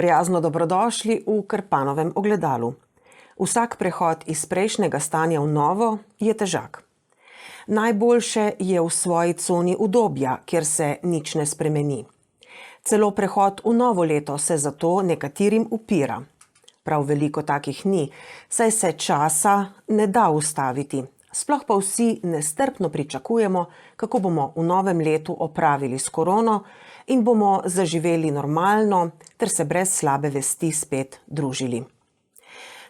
Prijazno dobrodošli v Krpanovem ogledalu. Vsak prehod iz prejšnjega stanja v novo je težak. Najboljše je v svoji coni udobja, kjer se nič ne spremeni. Celo prehod v novo leto se zato nekaterim upira. Prav veliko takih ni, saj se časa ne da ustaviti. Sploh pa vsi nestrpno pričakujemo, kako bomo v novem letu opravili s korono in bomo zaživeli normalno ter se brez slabe vesti spet družili.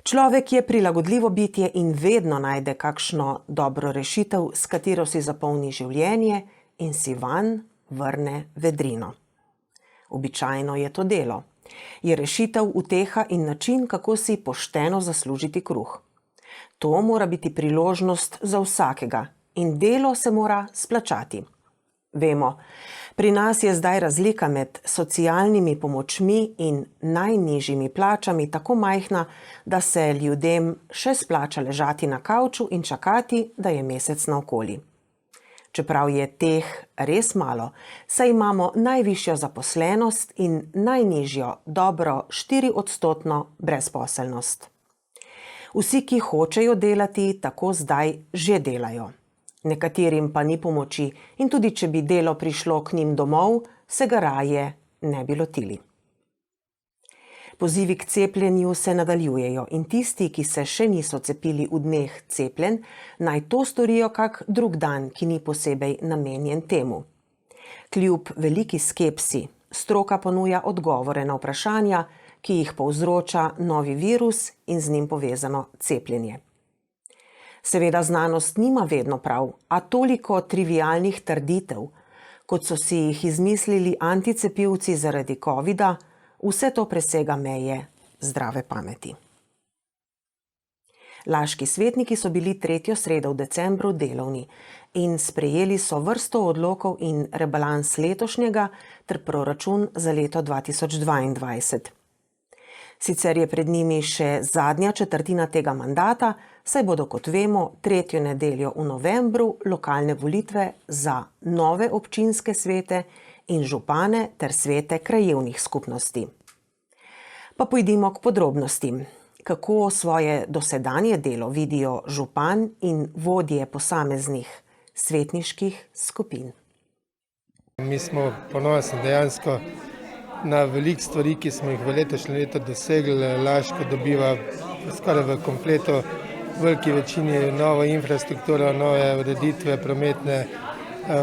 Človek je prilagodljivo bitje in vedno najde kakšno dobro rešitev, s katero si zapolni življenje in si vanj vrne vedrino. Običajno je to delo. Je rešitev, uteha in način, kako si pošteno zaslužiti kruh. To mora biti priložnost za vsakega in delo se mora splačati. Vemo, pri nas je zdaj razlika med socialnimi pomočmi in najnižjimi plačami tako majhna, da se ljudem še splača ležati na kavču in čakati, da je mesec naokoli. Čeprav je teh res malo, saj imamo najvišjo zaposlenost in najnižjo, dobro 4% brezposelnost. Vsi, ki hočejo delati, tako zdaj že delajo. Nekaterim pa ni pomoči in tudi, če bi delo prišlo k njim domov, se ga raje ne bi lotili. Pozivi k cepljenju se nadaljujejo in tisti, ki se še niso cepili v dneh cepljenj, naj to storijo kak drug dan, ki ni posebej namenjen temu. Kljub veliki skepsi, stroka ponuja odgovore na vprašanja, ki jih povzroča novi virus in z njim povezano cepljenje. Seveda znanost nima vedno prav, a toliko trivialnih trditev, kot so si jih izmislili anticepivci zaradi covida, vse to presega meje zdrave pameti. Laški svetniki so bili tretjo sredo v decembru delovni in sprejeli so vrsto odlokov in rebalans letošnjega ter proračun za leto 2022. Sicer je pred njimi še zadnja četrtina tega mandata, saj bodo, kot vemo, tretjo nedeljo v novembru lokalne volitve za nove občinske svete in župane ter svete krajevnih skupnosti. Pa pojdimo k podrobnostim. Kako svoje dosedanje delo vidijo župan in vodje posameznih svetniških skupin? Mi smo ponosni dejansko na veliko stvari, ki smo jih v letošnjem letu dosegli. Laško dobiva skoraj v kompletu, v veliki večini novo infrastrukturo, nove ureditve prometne,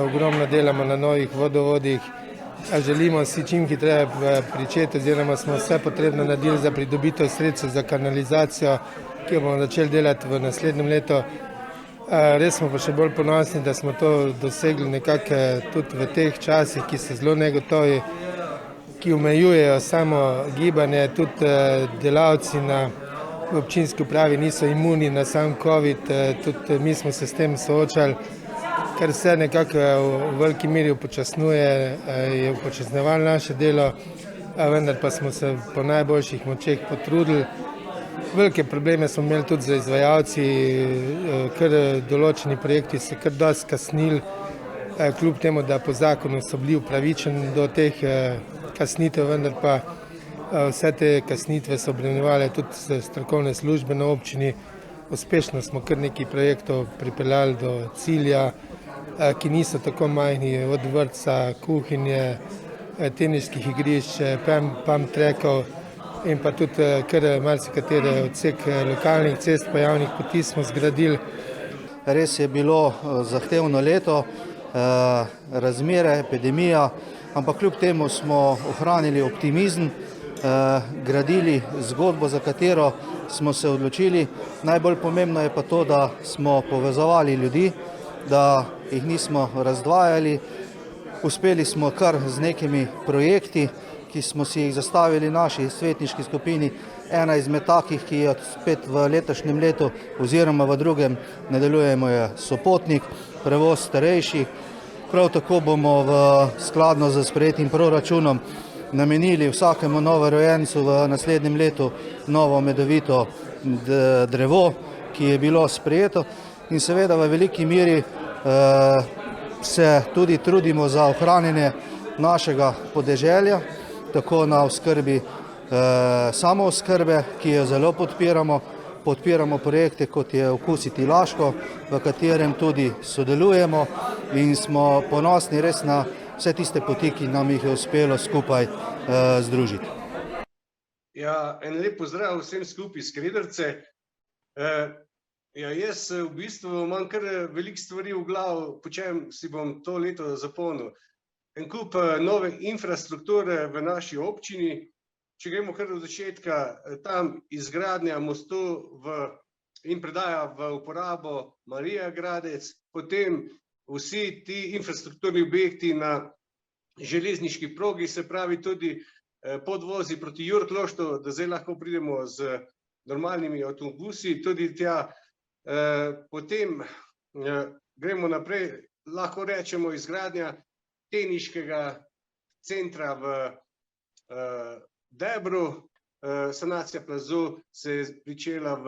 ogromno delamo na novih vodovodih. Želimo si čim hitreje pričeti, oziroma smo vse potrebno naredili za pridobitev sredstev za kanalizacijo, ki jo bomo začeli delati v naslednjem letu. Res smo pa še bolj ponosni, da smo to dosegli nekako tudi v teh časih, ki so zelo negotovi, ki omejujejo samo gibanje, tudi delavci v občinski upravi niso imuni na sam COVID, tudi mi smo se s tem soočali, ker se nekako v veliki meri upočasnjuje, je upočasnjevalo naše delo, vendar pa smo se po najboljših močeh potrudili. Velike probleme smo imeli tudi z izvajalci, ker določeni projekti se kar dosti kasnili, kljub temu, da po zakonu so bili upravičeni do teh kasnitev, vendar pa vse te kasnitve so obremenjevale tudi strokovne službe na občini. Uspešno smo kar nekaj projektov pripeljali do cilja, ki niso tako majhni, od vrtca, kuhinje, teniških igrišč, pump trackov in pa tudi kar marsikatere odsek lokalnih cest pa javnih poti smo zgradili. Res je bilo zahtevno leto, razmere, epidemija, ampak kljub temu smo ohranili optimizem, gradili zgodbo, za katero smo se odločili. Najbolj pomembno je pa to, da smo povezovali ljudi, da jih nismo razdvajali. Uspeli smo kar z nekimi projekti, ki smo si jih zastavili naši svetniški skupini. Ena izmed takih, ki je spet v letošnjem letu oziroma v drugem nadaljujemo, je Sopotnik, prevoz starejših. Prav tako bomo skladno z sprejetim proračunom namenili vsakemu novorojencu v naslednjem letu novo medovito drevo, ki je bilo sprejeto, in seveda v veliki meri se tudi trudimo za ohranjanje našega podeželja, tako na oskrbi samooskrbe, ki jo zelo podpiramo. Podpiramo projekte, kot je Okusiti Laško, v katerem tudi sodelujemo in smo ponosni res na vse tiste poti, ki nam jih je uspelo skupaj združiti. Ja, en lep pozdrav vsem skupaj iz Kredrce. Ja, jaz v bistvu imam kar veliko stvari v glavu, po čem si bom to leto zapomnil. En kup nove infrastrukture v naši občini, če gremo kar od začetka, tam izgradnja mostu in predaja v uporabo Marija Gradec, potem vsi ti infrastrukturni objekti na železniški progi, se pravi tudi podvozi proti Jurkloštu, da zdaj lahko pridemo z normalnimi avtobusi tudi tja. Potem gremo naprej, lahko rečemo izgradnja teniškega centra v Debru, sanacija plazu se je pričela v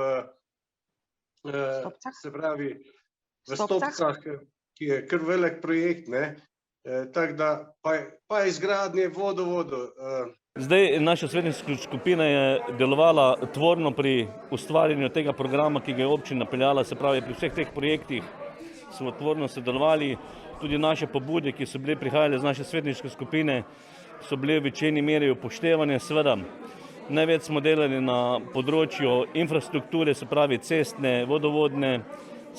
Stopcah, ki je kar velik projekt, tako da pa izgradnje vodovodov. Zdaj, naša svetniška skupina je delovala tvorno pri ustvarjanju tega programa, ki ga je občina peljala, se pravi pri vseh teh projektih smo tvorno sodelovali. Tudi naše pobude, ki so bile prihajale iz naše svetniške skupine, so bile v večini meri upoštevane. Seveda, največ smo delali na področju infrastrukture, se pravi cestne, vodovodne.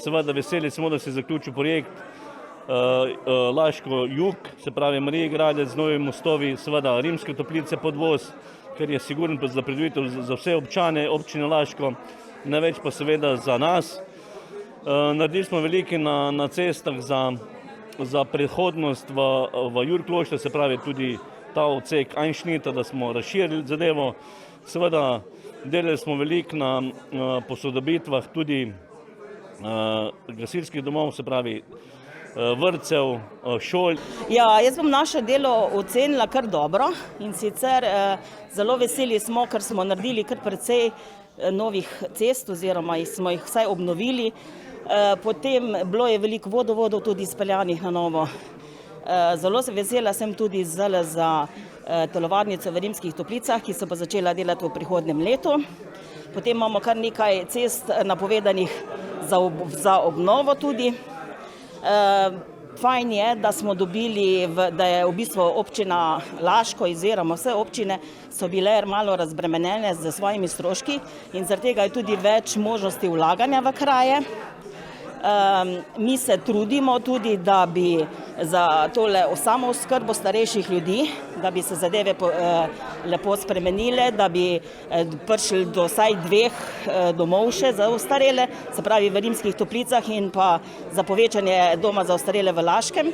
Seveda, veseli smo, da se je zaključil projekt Laško jug, se pravi Marija Gradec z novimi mostovi, seveda Rimske Toplice podvoz, ker je siguren za pridobitev za vse občane občine Laško, največ pa seveda za nas. Naredili smo veliko na cestah za prehodnost v Jurklošte, se pravi tudi ta odsek Einschnitta, da smo razširili zadevo. Seveda delali smo veliko na posodobitvah tudi gasilskih domov, se pravi vrtcev, šol. Ja, jaz bom naše delo ocenila kar dobro in sicer zelo veseli smo, ker smo naredili kar precej novih cest oziroma smo jih vsaj obnovili. Potem bilo je veliko vodovodov tudi izpeljanih na novo. Zelo se vesela sem tudi zdaj za telovadnico v Rimskih Toplicah, ki so pa začela delati v prihodnjem letu. Potem imamo kar nekaj cest napovedanih za obnovo tudi. Fajn je, da smo dobili, da je v bistvu občina Laško oziroma vse občine so bile malo razbremenjene z svojimi stroški in zaradi tega je tudi več možnosti vlaganja v kraje. Mi se trudimo tudi, da bi za tole samooskrbo starejših ljudi, da bi se zadeve lepo spremenile, da bi prišli do vsaj 2 domov še za ostarele, se pravi v Rimskih Toplicah in pa za povečanje doma za ostarele v Laškem.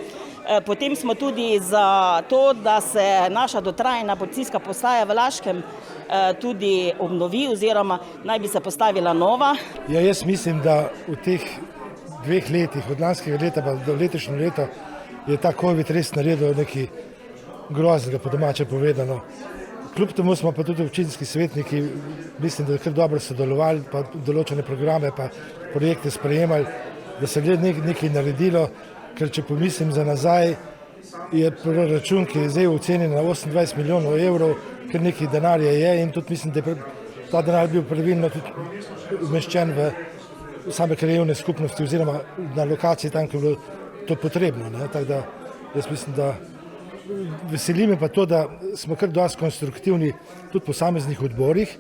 Potem smo tudi za to, da se naša dotrajana policijska postaja v Laškem tudi obnovi oziroma naj bi se postavila nova. Ja, jaz mislim, da v teh 2 letih, od lanskega leta pa do letošnje leto, je ta COVID res naredil nekaj groznega, po domače povedano. Kljub temu smo pa tudi občinski svetniki, mislim, da kar dobro sodelovali, pa določene programe pa projekte sprejemali, da se je nekaj naredilo, ker če pomislim za nazaj, je proračun, ki je zdaj ocenjen na 28 milijonov evrov, ker nekaj denarja je in tudi mislim, da je ta denar bil pravilno tudi umeščen v same krajevne skupnosti oziroma na lokaciji tam, ki je bilo to potrebno. Tako da jaz mislim, da veseli me pa to, da smo kar dosti konstruktivni tudi po posameznih odborih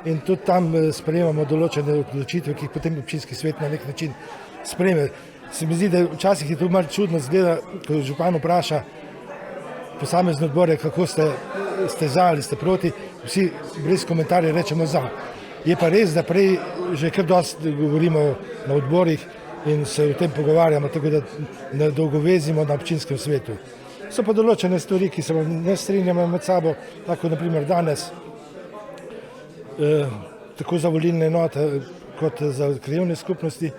in tudi tam sprejemamo določene odločitve, ki jih potem občinski svet na nek način sprejme. Se mi zdi, da včasih je to malo čudno zgleda, ko župan vpraša posamezne odbore, kako ste za ali ste proti, vsi brez komentarja rečemo za. Je pa res, da prej že kar dosti govorimo na odborih in se o tem pogovarjamo, tako da ne dolgovezimo na občinskem svetu. So pa določene stvari, ki se ne strinjamo med sabo, tako naprimer danes, tako za volilne enote kot za krajevne skupnosti.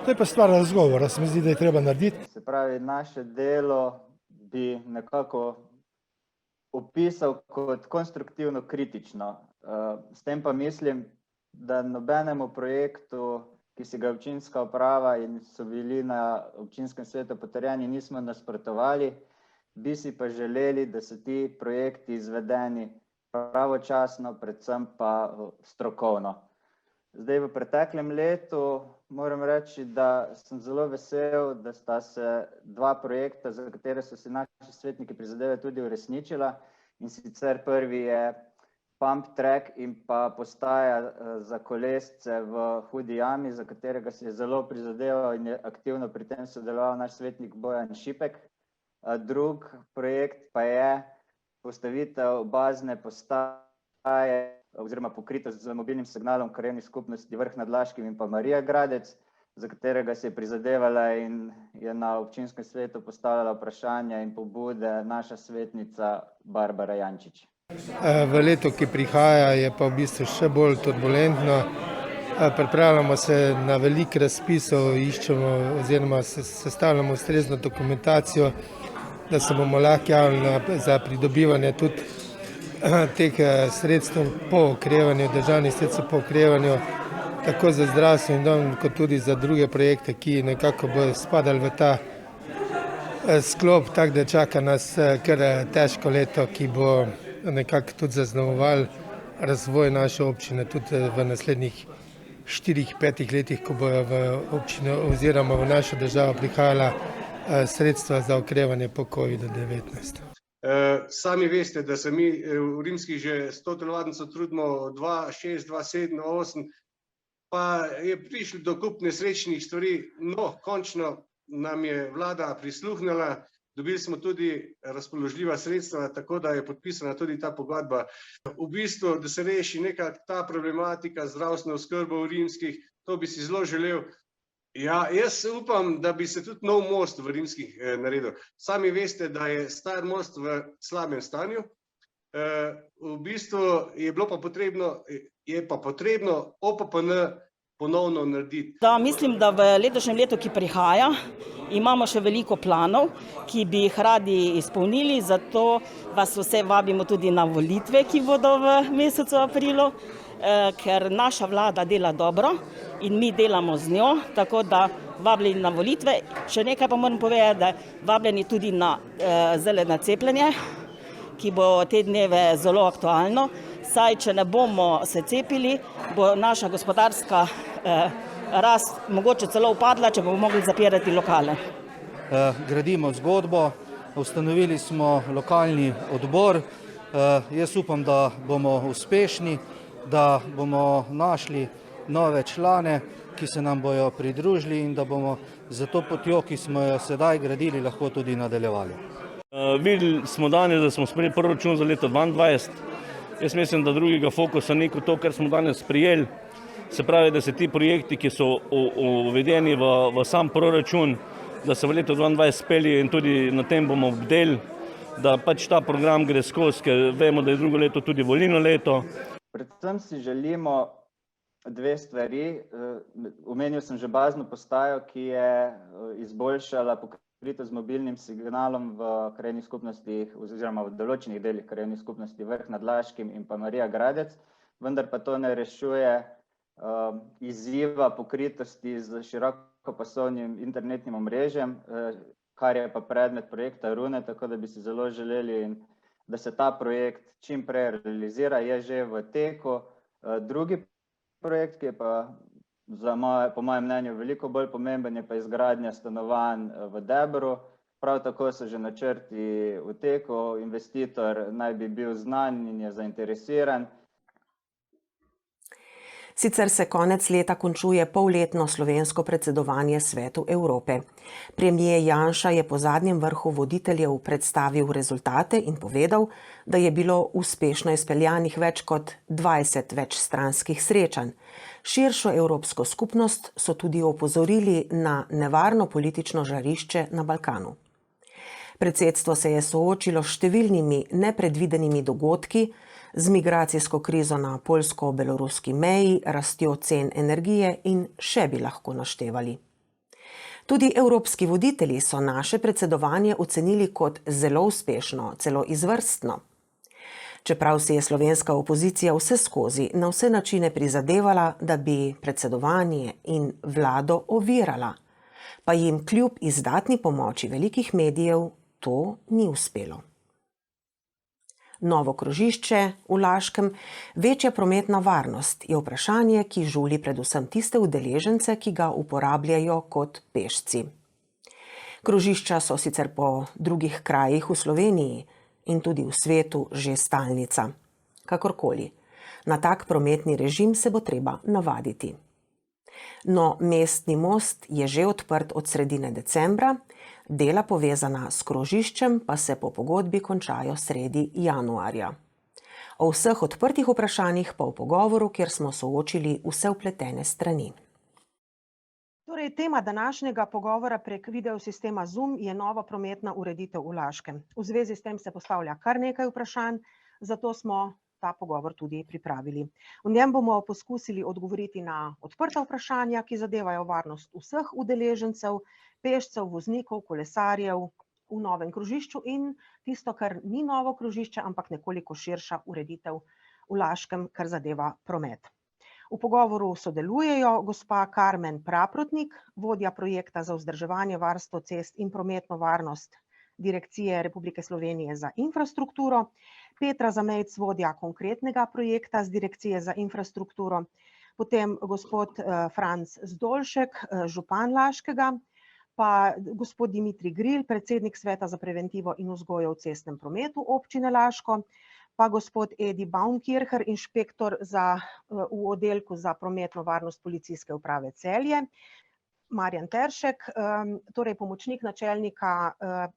To je pa stvar razgovora, se mi zdi, da je treba narediti. Se pravi, naše delo bi nekako opisal kot konstruktivno kritično. S tem pa mislim, da nobenemu projektu, ki si ga občinska uprava in so bili na občinskem svetu potrjeni, nismo nasprotovali, bi si pa želeli, da so ti projekti izvedeni pravočasno, predvsem pa strokovno. Zdaj v preteklem letu moram reči, da sem zelo vesel, da sta se dva projekta, za katere so si naši svetniki prizadevali, tudi uresničila. In sicer prvi je pump track in pa postaja za kolesce v Hudi jami, za katerega se je zelo prizadeval in je aktivno pri tem sodeloval naš svetnik Bojan Šipek. Drug projekt pa je postavitev bazne postaje oziroma pokritost z mobilnim signalom krajevnih skupnosti Vrh nad Laškim in pa Marija Gradec, za katerega se je prizadevala in je na občinskem svetu postavljala vprašanja in pobude naša svetnica Barbara Jančič. V letu, ki prihaja, je pa v bistvu še bolj turbulentno. Pripravljamo se na veliko razpisov, iščemo oziroma sestavljamo ustrezno dokumentacijo, da se bomo lahko javili za pridobivanje tudi teh sredstev po okrevanju, državnih sredstev po okrevanju, tako za zdravstveni dom, kot tudi za druge projekte, ki nekako bodo spadali v ta sklop, tako da čaka nas kar težko leto, ki bo nekako tudi zaznamoval razvoj naše občine tudi v naslednjih 4-5 letih, ko bojo v občino oziroma v našo državo prihajala sredstva za okrevanje po COVID-19. Sami veste, da se mi v Rimskih že s to telovadnico trudimo 2.6, 2.7, 2.8, pa je prišlo do kup nesrečnih stvari. No, končno nam je vlada prisluhnila, dobili smo tudi razpoložljiva sredstva, tako da je podpisana tudi ta pogodba. V bistvu, da se reši nekako ta problematika zdravstvene oskrbe v Rimskih, to bi si zelo želel. Ja, jaz upam, da bi se tudi nov most v Rimskih naredil. Sami veste, da je star most v slabem stanju. V bistvu je pa potrebno OPPN ponovno narediti. Da, mislim, da v letošnjem letu, ki prihaja, imamo še veliko planov, ki bi jih radi izpolnili, zato vas vse vabimo tudi na volitve, ki bodo v mesecu aprilu, ker naša vlada dela dobro in mi delamo z njo, tako da vabljeni na volitve. Še nekaj pa moram povedati, da vabljeni tudi na zeleno cepljenje, ki bo te dneve zelo aktualno. Saj, če ne bomo se cepili, bo naša gospodarska rast mogoče celo upadla, če bomo mogli zapirati lokale. Gradimo zgodbo, ustanovili smo lokalni odbor. Jaz upam, da bomo uspešni, da bomo našli nove člane, ki se nam bojo pridružili in da bomo za to potjo, ki smo jo sedaj gradili, lahko tudi nadaljevali. Videli smo danes, da smo sprejeli proračun za leto 2022. Jaz mislim, da drugega fokusa ni kot to, kar smo danes sprejeli. Se pravi, da se ti projekti, ki so uvedeni v sam proračun, da se v letu 2022 speljejo in tudi na tem bomo bdeli, da pač ta program gre skozi, ker vemo, da je drugo leto tudi volilno leto. Predvsem si želimo dve stvari. Omenil sem že bazno postajo, ki je izboljšala pokritost z mobilnim signalom v krajevnih skupnostih oziroma v določenih delih krajevnih skupnosti Vrh nad Laškim in pa Marija Gradec, vendar pa to ne rešuje izziva pokritosti z širokopasovnim internetnim omrežjem, kar je pa predmet projekta Rune, tako da bi si zelo želeli, da se ta projekt čim prej realizira, je že v teku. Drugi projekt, ki je pa po mojem mnenju veliko bolj pomemben, je pa izgradnja stanovanj v Debru. Prav tako so že načrti v teku, investitor naj bi bil znan in je zainteresiran. Sicer se konec leta končuje polletno slovensko predsedovanje Svetu Evrope. Premier Janša je po zadnjem vrhu voditeljev predstavil rezultate in povedal, da je bilo uspešno izpeljanih več kot 20 večstranskih srečanj. Širšo evropsko skupnost so tudi opozorili na nevarno politično žarišče na Balkanu. Predsedstvo se je soočilo s številnimi nepredvidenimi dogodki, z migracijsko krizo na poljsko-beloruski meji, rastjo cen energije in še bi lahko naštevali. Tudi evropski voditelji so naše predsedovanje ocenili kot zelo uspešno, celo izvrstno. Čeprav si je slovenska opozicija vseskozi na vse načine prizadevala, da bi predsedovanje in vlado ovirala, pa jim kljub izdatni pomoči velikih medijev to ni uspelo. Novo krožišče v Laškem, večja prometna varnost je vprašanje, ki žuli predvsem tiste udeležence, ki ga uporabljajo kot pešci. Krožišča so sicer po drugih krajih v Sloveniji in tudi v svetu že stalnica. Kakorkoli, na tak prometni režim se bo treba navaditi. No, mestni most je že odprt od sredine decembra, dela povezana s krožiščem pa se po pogodbi končajo sredi januarja. O vseh odprtih vprašanjih pa v pogovoru, kjer smo soočili vse vpletene strani. Torej, tema današnjega pogovora prek videosistema Zoom je nova prometna ureditev v Laškem. V zvezi s tem se postavlja kar nekaj vprašanj, zato smo ta pogovor tudi pripravili. V njem bomo poskusili odgovoriti na odprta vprašanja, ki zadevajo varnost vseh udeležencev, pešcev, voznikov, kolesarjev v novem krožišču in tisto, kar ni novo krožišče, ampak nekoliko širša ureditev v Laškem, kar zadeva promet. V pogovoru sodelujejo gospa Karmen Praprotnik, vodja projekta za vzdrževanje, varstvo cest in prometno varnost Direkcije Republike Slovenije za infrastrukturo, Petra Zamejc, vodja konkretnega projekta z Direkcije za infrastrukturo, potem gospod Franc Zdolšek, župan Laškega, pa gospod Dimitrij Gril, predsednik Sveta za preventivo in vzgojo v cestnem prometu občine Laško, pa gospod Edi Baunkircher, inšpektor v oddelku za prometno varnost Policijske uprave Celje, Marjan Teršek, torej pomočnik načelnika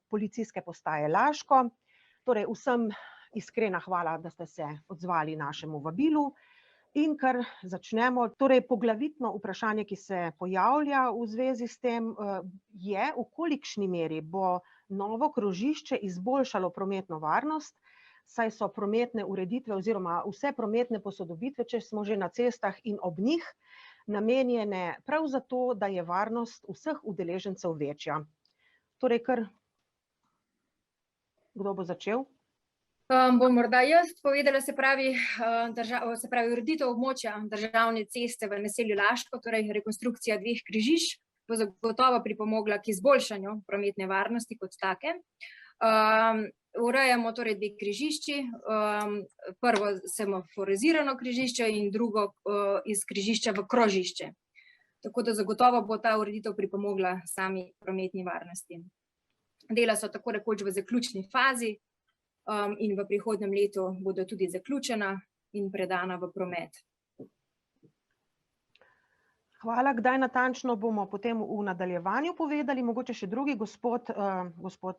Policijske postaje Laško. Torej vsem iskrena hvala, da ste se odzvali našemu vabilu. In kar začnemo, torej poglavitno vprašanje, ki se pojavlja v zvezi s tem, je, v kolikšni meri bo novo krožišče izboljšalo prometno varnost, saj so prometne ureditve oziroma vse prometne posodobitve, če smo že na cestah in ob njih, namenjene prav zato, da je varnost vseh udeležencev večja. Torej, kdo bo začel? Bom morda jaz povedala, se pravi ureditev območja državne ceste v naselju Laško, torej rekonstrukcija 2 križišč, bo zagotovo pripomogla k izboljšanju prometne varnosti kot take. Urejamo torej 2 križišči, prvo semaforizirano križišče in drugo iz križišča v krožišče. Tako da zagotovo bo ta ureditev pripomogla sami prometni varnosti. Dela so tako rekoč v zaključni fazi in v prihodnjem letu bodo tudi zaključena in predana v promet. Hvala. Kdaj natančno bomo potem v nadaljevanju povedali? Mogoče še drugi, gospod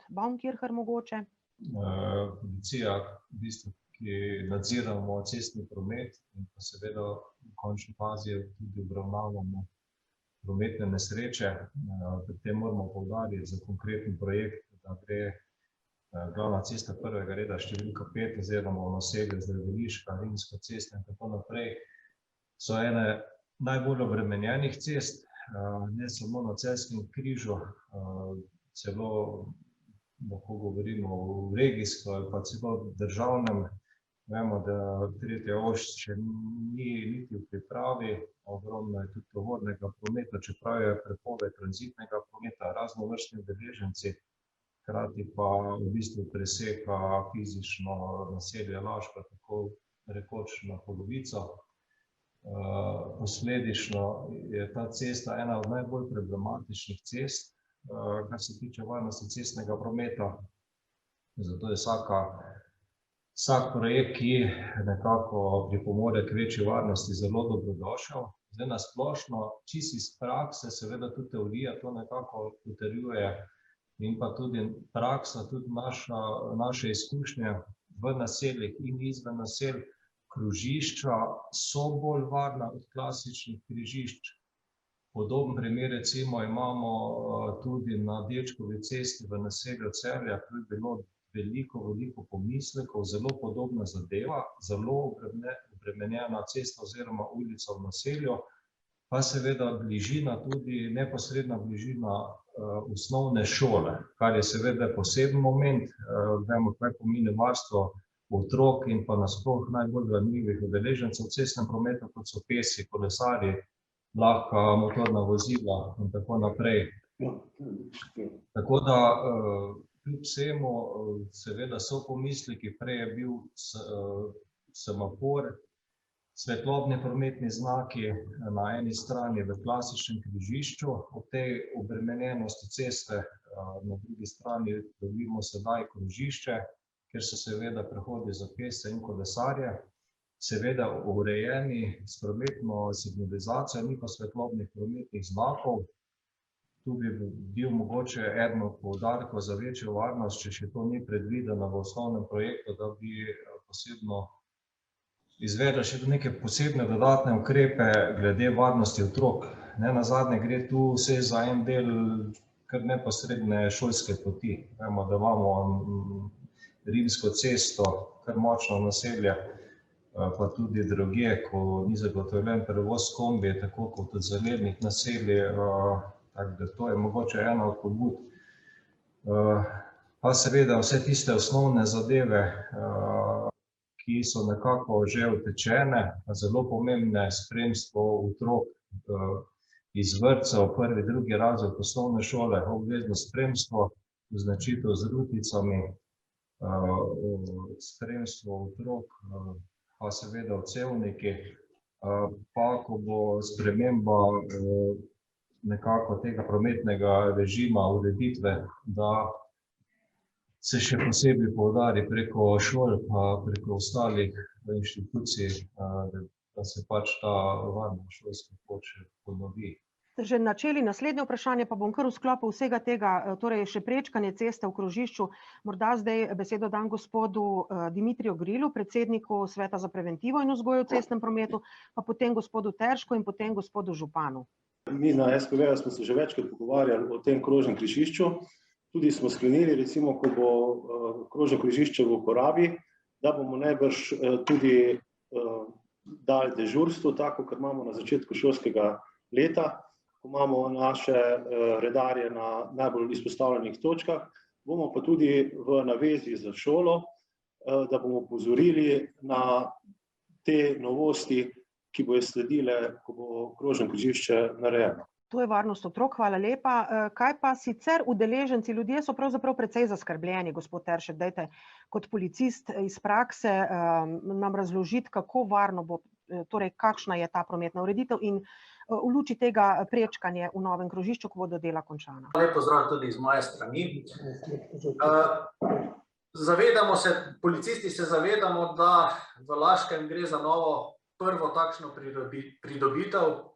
Baunkircher mogoče? Policija, v bistvu, ki nadziramo cestni promet in pa seveda v končni fazi tudi obravnavamo prometne nesreče. Pri tem moramo poudariti za konkreten projekt, da gre glavna cesta prvega reda številka 5 oziroma v naselju Zdraviliška, Rimska cesta in tako naprej, so ene najbolj obremenjenih cest, ne samo na Celjskem križu, celo lahko govorimo v regijsko ali pa celo državnem. Vemo, da tretja os še ni niti v pripravi, ogromno je tudi tovornega prometa, čeprav je prepoved tranzitnega prometa, raznovrstni udeleženci, hkrati pa v bistvu preseka fizično naselje Laško, tako rekoč na polovico. Posledično je ta cesta ena od najbolj problematičnih cest, kar se tiče varnosti cestnega prometa. Zato je vsak projekt, ki nekako pripomore k večji varnosti, zelo dobrodošel. Zdaj na splošno, čisto iz prakse, seveda tudi teorija to nekako potrjuje in pa tudi praksa, tudi naše izkušnje v naseljih in izven naselj, krožišča so bolj varna od klasičnih križišč. Podoben primer recimo imamo tudi na Dečkovi cesti v naselju Celja, tu je bilo veliko pomislekov, zelo podobna zadeva, zelo obremenjena cesta oziroma ulica v naselju, pa seveda bližina, tudi neposredna bližina osnovne šole, kar je seveda poseben moment. Vemo, kaj pomeni varstvo otrok in pa nasploh najbolj ranljivih udeležencev v cestnem prometu, kot so pesi, kolesarji, lahka motorna vozila in tako naprej. Tako da kljub vsemu, seveda so pomisleki, prej je bil semafor, svetlobni prometni znaki na eni strani v klasičnem križišču, ob tej obremenjenosti ceste na drugi strani dobimo sedaj križišče, kjer so seveda prehodi za pešce in kolesarje, seveda urejeni s prometno signalizacijo, ni pa svetlobnih prometnih znakov. Tu bi bil mogoče eden od poudarkov za večjo varnost, če še to ni predvideno v osnovnem projektu, da bi posebno izvedli še neke posebne dodatne ukrepe glede varnosti otrok. Nenazadnje gre tu vse za en del kar neposredne šolske poti. Vemo, da imamo Rimsko cesto, kar močno naselje, pa tudi drugje, ko ni zagotovljen prevoz kombi, tako kot od zelenih naselij, tako da to je mogoče ena od pobud. Pa seveda vse tiste osnovne zadeve, ki so nekako že utečene, zelo pomembne, spremstvo otrok iz vrtcev, prvi, drugi razred osnovne šole, obvezno spremstvo, označitev z ruticami, spremstvo otrok, pa seveda odsevniki, pa ko bo sprememba nekako tega prometnega režima, ureditve, da se še posebej poudari preko šol, pa preko ostalih inštitucij, da se pač ta varna šolska pot še ponovi. Ste že načeli naslednje vprašanje, pa bom kar v sklopu vsega tega, torej še prečkanje ceste v krožišču. Morda zdaj besedo dam gospodu Dimitriju Grilu, predsedniku Sveta za preventivo in vzgojo v cestnem prometu, pa potem gospodu Teršku in potem gospodu županu. Mi na SPV smo se že večkrat pogovarjali o tem krožnem križišču. Tudi smo sklenili, recimo, ko bo krožno križišče v uporabi, da bomo najbrž tudi dali dežurstvo, tako kot imamo na začetku šolskega leta, ko imamo naše redarje na najbolj izpostavljenih točkah, bomo pa tudi v navezi za šolo, da bomo opozorili na te novosti, ki bojo sledile, ko bo krožno križišče narejeno. To je varnost otrok, hvala lepa. Kaj pa sicer udeleženci, ljudje so pravzaprav precej zaskrbljeni, gospod Teršek, dajte kot policist iz prakse nam razložiti, kako varno bo, torej kakšna je ta prometna ureditev in v luči tega prečkanje v novem krožišču, ko bodo dela končana. Lep pozdrav tudi iz moje strani. Zavedamo se, policisti se zavedamo, da v Laškem gre za novo prvo takšno pridobitev,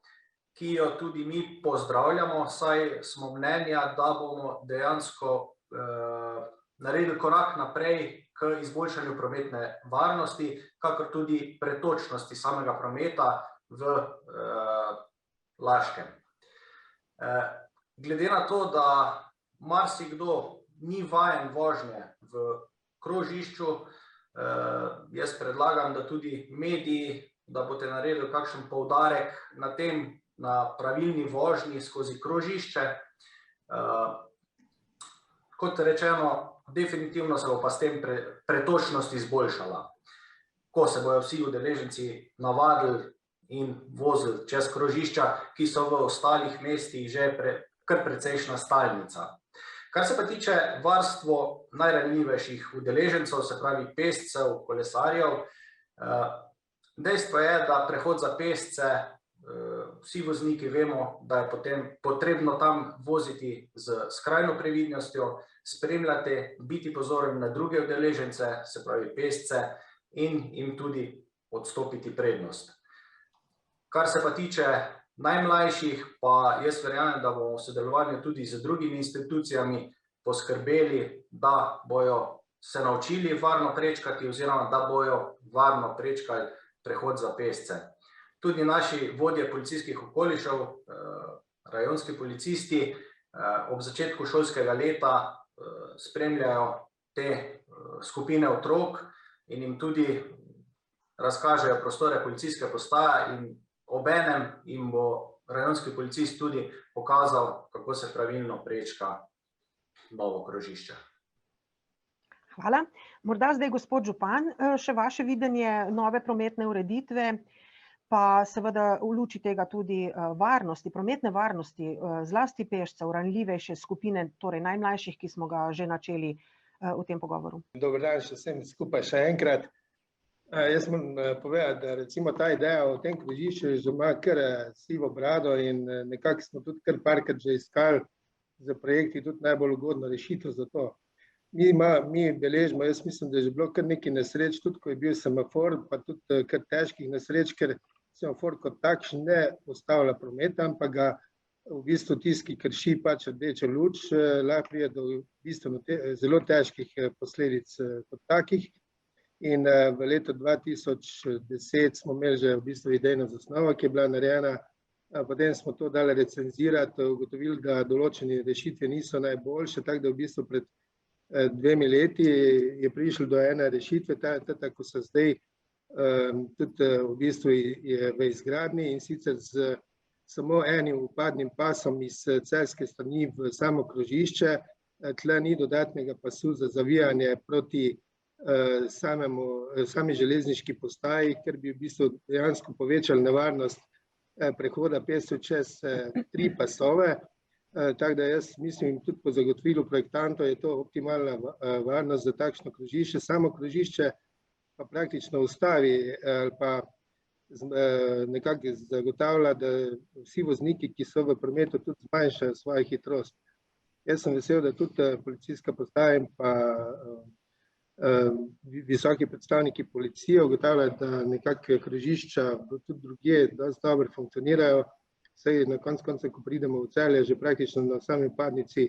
ki jo tudi mi pozdravljamo, saj smo mnenja, da bomo dejansko naredili korak naprej k izboljšanju prometne varnosti, kakor tudi pretočnosti samega prometa v Laškem. Glede na to, da marsikdo ni vajen vožnje v krožišču, jaz predlagam, da tudi mediji, da boste naredili kakšen poudarek na tem, na pravilni vožnji skozi krožišče. Kot rečeno, definitivno se bo pa s tem pretočnost izboljšala. Ko se bojo vsi udeleženci navadili in vozili čez krožišča, ki so v ostalih mestih že kar precejšnja stalnica. Kar se pa tiče varstva najranljivejših udeležencev, se pravi pešcev, kolesarjev, dejstvo je, da prehod za pešce, vsi vozniki vemo, da je potem potrebno tam voziti z skrajno previdnostjo, spremljati, biti pozoren na druge udeležence, se pravi pešce, in jim tudi odstopiti prednost. Kar se pa tiče najmlajših, pa jaz verjamem, da bomo v sodelovanju tudi z drugimi institucijami poskrbeli, da bojo se naučili varno prečkati oziroma da bojo varno prečkali prehod za pešce. Tudi naši vodje policijskih okolišev, rajonski policisti, ob začetku šolskega leta spremljajo te skupine otrok in jim tudi razkažejo prostore policijske postaje in obenem jim bo rajonski policist tudi pokazal, kako se pravilno prečka novo krožišče. Hvala. Morda zdaj gospod župan, še vaše videnje nove prometne ureditve. pa seveda v luči tega tudi varnosti, prometne varnosti, zlasti pešcev, ranljivejše skupine, torej najmlajših, ki smo ga že načeli v tem pogovoru. Dober dan še vsem skupaj še enkrat. Jaz moram povedati, da recimo ta ideja o tem križišču že ima kar sivo brado in nekako smo tudi kar parkrat že iskali za projekti tudi najbolj ugodno rešitev za to. Mi beležimo, jaz mislim, da je že bilo kar nekaj nesreč, tudi ko je bil semafor, pa tudi kar težkih nesreč, ker semafor kot takšen ne ustavlja prometa, ampak ga v bistvu tisti, ki krši pač rdečo luč, lahko pride do v bistvu zelo težkih posledic kot takih. In v letu 2010 smo imeli že v bistvu idejno zasnovo, ki je bila narejena, potem smo to dali recenzirati, ugotovili, da določene rešitve niso najboljše, tako da v bistvu pred 2 leti je prišlo do ene rešitve, tako se zdaj tudi v bistvu je v izgradnji, in sicer z samo enim upadnim pasom iz celjske strani v samo krožišče, tle ni dodatnega pasu za zavijanje proti sami železniški postaji, ker bi v bistvu dejansko povečali nevarnost prehoda pešcev čez 3 pasove. Tako da jaz mislim, tudi po zagotovilu projektantov je to optimalna varnost za takšno krožišče. Samo krožišče pa praktično ustavi ali pa nekako zagotavlja, da vsi vozniki, ki so v prometu, tudi zmanjšajo svojo hitrost. Jaz sem vesel, da tudi policijska postaja in pa visoki predstavniki policije ugotavljajo, da nekako krožišča tudi drugje dosti dobro funkcionirajo. Saj na koncu, ko pridemo v Celje, že praktično na sami Padnici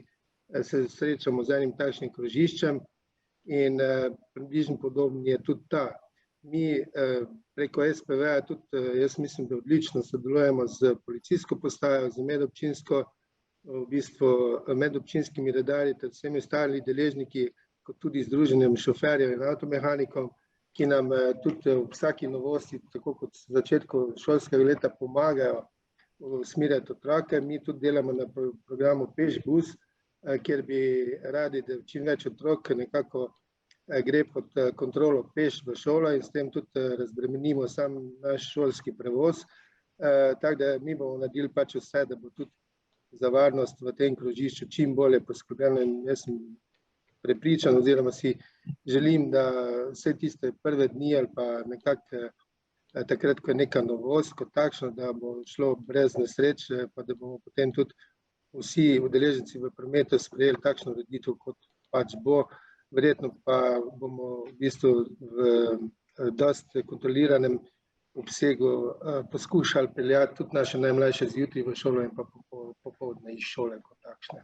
se srečamo z enim takšnim krožiščem in približno podoben je tudi ta. Mi preko SPV-ja tudi, jaz mislim, da odlično sodelujemo z policijsko postajo, z medobčinsko, v bistvu medobčinskimi redarji ter vsemi ostali deležniki, kot tudi združenjem šoferjev in avtomehanikov, ki nam tudi v vsaki novosti, tako kot v začetku šolskega leta, pomagajo usmerjati otroke. Mi tudi delamo na programu Pešbus, kjer bi radi, da čim več otrok nekako gre pod kontrolo peš v šolo in s tem tudi razbremenimo sam naš šolski prevoz. Tako da mi bomo naredili pač vse, da bo tudi za varnost v tem krožišču čim bolje poskrbljeno, in jaz sem prepričan oziroma si želim, da vse tiste prve dni ali pa nekako takrat, ko je neka novost kot takšna, da bo šlo brez nesreč, pa da bomo potem tudi vsi udeleženci v prometu sprejeli takšno ureditev, kot pač bo. Verjetno pa bomo v bistvu v dosti kontroliranem obsegu poskušali peljati tudi naše najmlajše zjutraj v šolo in pa popoldne iz šole kot takšne.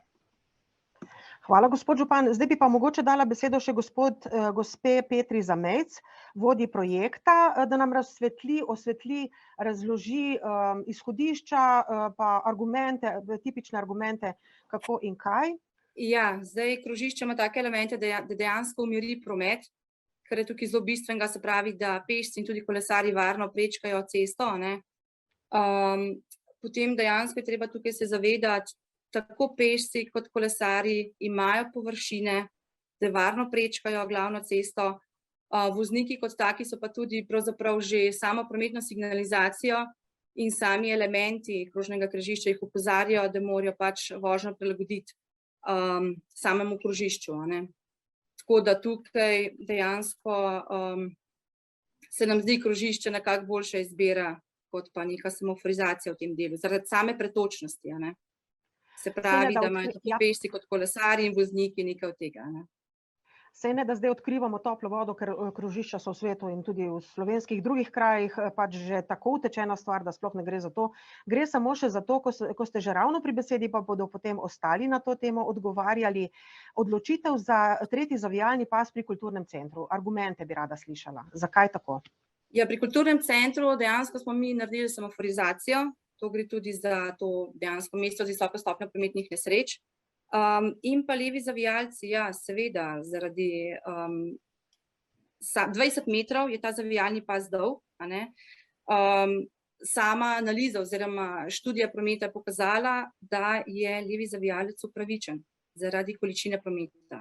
Hvala, gospod župan. Zdaj bi pa mogoče dala besedo še gospe Petri Zamejc, vodji projekta, da nam osvetli, razloži izhodišča pa argumente, tipične argumente, kako in kaj. Ja, zdaj krožišče ima take elemente, da dejansko umiri promet, kar je tukaj zelo bistvenega, se pravi, da pešci in tudi kolesarji varno prečkajo cesto. Potem dejansko je treba tukaj se zavedati, tako pešci kot kolesarji imajo površine, da varno prečkajo glavno cesto. Vozniki kot taki so pa tudi pravzaprav že samo prometno signalizacijo in sami elementi krožnega križišča jih opozarjajo, da morajo pač vožnjo prilagoditi samemu krožišču. Tako da tukaj dejansko se nam zdi krožišče nekako boljša izbira, kot pa neka semaforizacija v tem delu, zaradi same pretočnosti. Se pravi, da imajo tako pešci kot kolesarji in vozniki nekaj od tega. Saj ne, da zdaj odkrivamo toplo vodo, ker krožišča so v svetu in tudi v slovenskih drugih krajih pač že tako utečena stvar, da sploh ne gre za to. Gre samo še za to, ko ste že ravno pri besedi, pa bodo potem ostali na to temo odgovarjali. Odločitev za tretji zavijalni pas pri kulturnem centru. Argumente bi rada slišala. Zakaj tako? Ja, pri kulturnem centru dejansko smo mi naredili semaforizacijo. To gre tudi za to dejansko mesto z visoko stopnjo prometnih nesreč. In pa levi zavijalci, ja, seveda, zaradi 20 metrov je ta zavijalni pas dolg. Sama analiza oziroma študija prometa je pokazala, da je levi zavijalec upravičen zaradi količine prometa.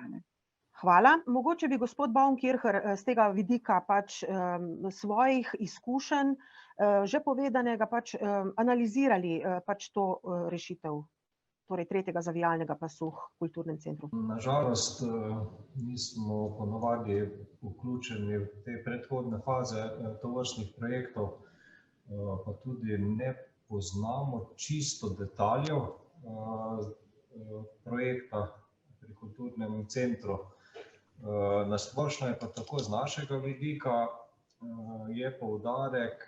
Hvala. Mogoče bi gospod Baunkircher z tega vidika pač svojih izkušenj že povedanega pač analizirali pač to rešitev, torej tretjega zavijalnega pasu v kulturnem centru? Nažalost, nismo ponovadi vključeni v te predhodne faze tovrstnih projektov, pa tudi ne poznamo čisto detaljev projekta pri kulturnem centru. Na splošno je pa tako z našega vidika, je poudarek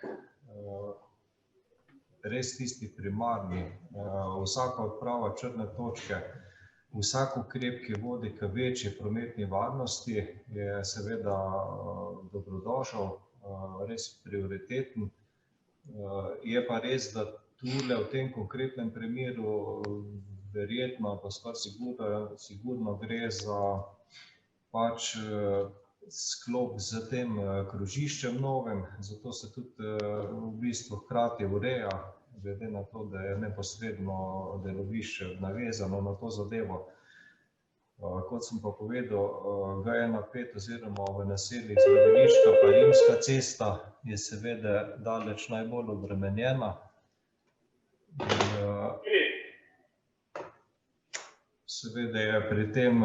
res tisti primarni. Vsaka odprava črne točke, vsak ukrep, ki vodi k večji prometni varnosti, je seveda dobrodošel, res prioriteten. Je pa res, da tule v tem konkretnem primeru verjetno, pa skoraj sigurno gre za pač sklop z tem krožiščem novim, zato se tudi v bistvu hkrati ureja, glede na to, da je neposredno delovišče navezano na to zadevo. Kot sem pa povedal, G1-5 oziroma v naseljih Zdraviliška pa Rimska cesta je seveda daleč najbolj obremenjena. Seveda je pri tem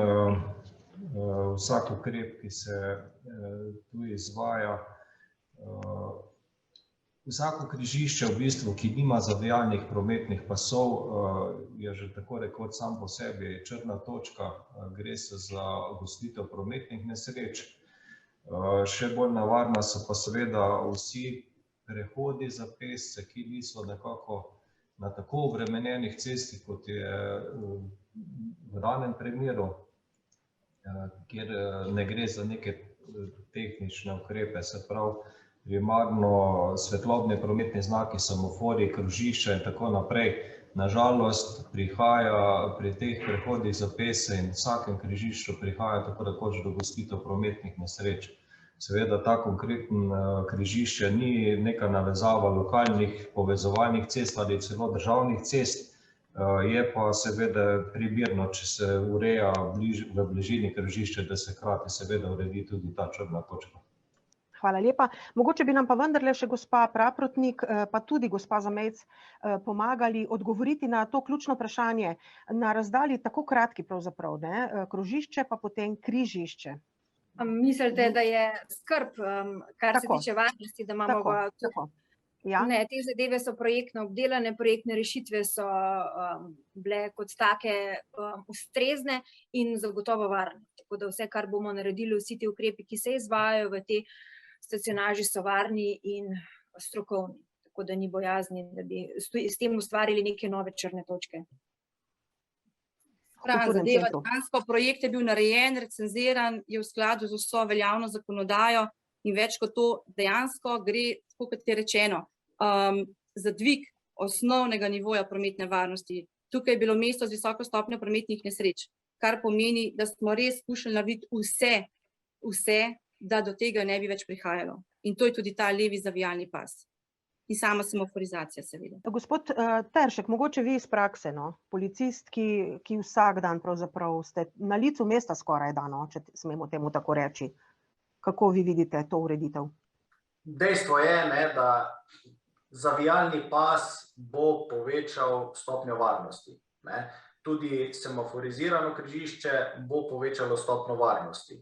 vsak ukrep, ki se tu izvaja, vsako križišče v bistvu, ki nima zavijalnih prometnih pasov, je že tako rekoč sam po sebi črna točka, gre se za gostitev prometnih nesreč. Še bolj nevarna so pa seveda vsi prehodi za pešce, ki niso nekako na tako obremenjenih cestih, kot je v danem primeru, kjer ne gre za neke tehnične ukrepe, se pravi primarno svetlobni prometni znaki, semaforji, krožišča in tako naprej. Nažalost prihaja pri teh prehodih za pešce in vsakem križišču prihaja tako rekoč do gostitev prometnih nesreč. Seveda ta konkreten križišče ni neka navezava lokalnih povezovalnih cest ali celo državnih cest, je pa seveda primerno, če se ureja v bližini križišča, da se hkrati seveda uredi tudi ta črna točka. Hvala lepa. Mogoče bi nam pa vendarle še gospa Praprotnik, pa tudi gospa Zamejc pomagali odgovoriti na to ključno vprašanje. Na razdalji tako kratki pravzaprav, krožišče pa potem križišče. Mislite, da je skrb, kar se tiče varnosti, da imamo Ne, te zadeve so projektno obdelane, projektne rešitve so bile kot take ustrezne in zagotovo varne. Tako da vse, kar bomo naredili, vsi ti ukrepi, ki se izvajajo v te stacionaži, so varni in strokovni. Tako da ni bojazni, da bi s tem ustvarili neke nove črne točke. Zadeva, dejansko projekt je bil narejen, recenziran, je v skladu z vso veljavno zakonodajo in več kot to dejansko gre, tako kot je rečeno, za dvig osnovnega nivoja prometne varnosti. Tukaj je bilo mesto z visoko stopnjo prometnih nesreč, kar pomeni, da smo res skušali narediti vse, da do tega ne bi več prihajalo. In to je tudi ta levi zavijalni pas. In sama semaforizacija, seveda. Gospod Teršek, mogoče vi iz prakse, policist, ki vsak dan pravzaprav ste na licu mesta skoraj dan, če smemo temu tako reči. Kako vi vidite to ureditev? Dejstvo je, da zavijalni pas bo povečal stopnjo varnosti. Tudi semaforizirano križišče bo povečalo stopnjo varnosti.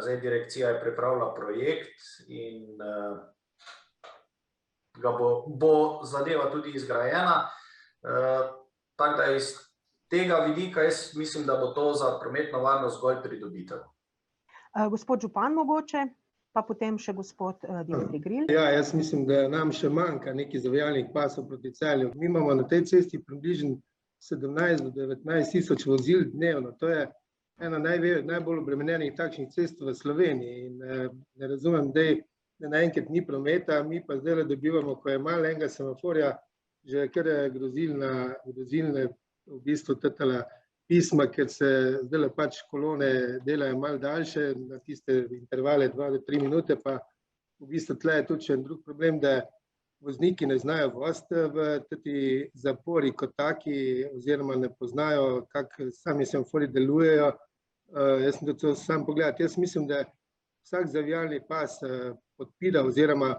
Zdaj direkcija je pripravila projekt in ga bo zadeva tudi izgrajena. Tako da iz tega vidika jaz mislim, da bo to za prometno varnost zgolj pridobitev. Gospod župan mogoče, pa potem še gospod Dimitri Gril. Ja, jaz mislim, da nam še manjka nekaj zavijalnih pasov proti Celju. Mi imamo na tej cesti približno 17 do 19 tisoč vozil dnevno. To je ena najbolj obremenjenih takšnih cest v Sloveniji. In ne razumem, da naenkrat ni prometa, mi pa zdaj dobivamo, ko je malo enega semaforja, že kar grozilne v bistvu tetala pisma, ker se zdaj pač kolone delajo malo daljše, na tiste intervale 2 do 3 minute, pa v bistvu tle je tudi še en drug problem, da vozniki ne znajo voziti v teti zapori kot taki, oziroma ne poznajo, kako sami semafori delujejo. Jaz sem to sam pogledati. Jaz mislim, da vsak zavijalni pas podpira oziroma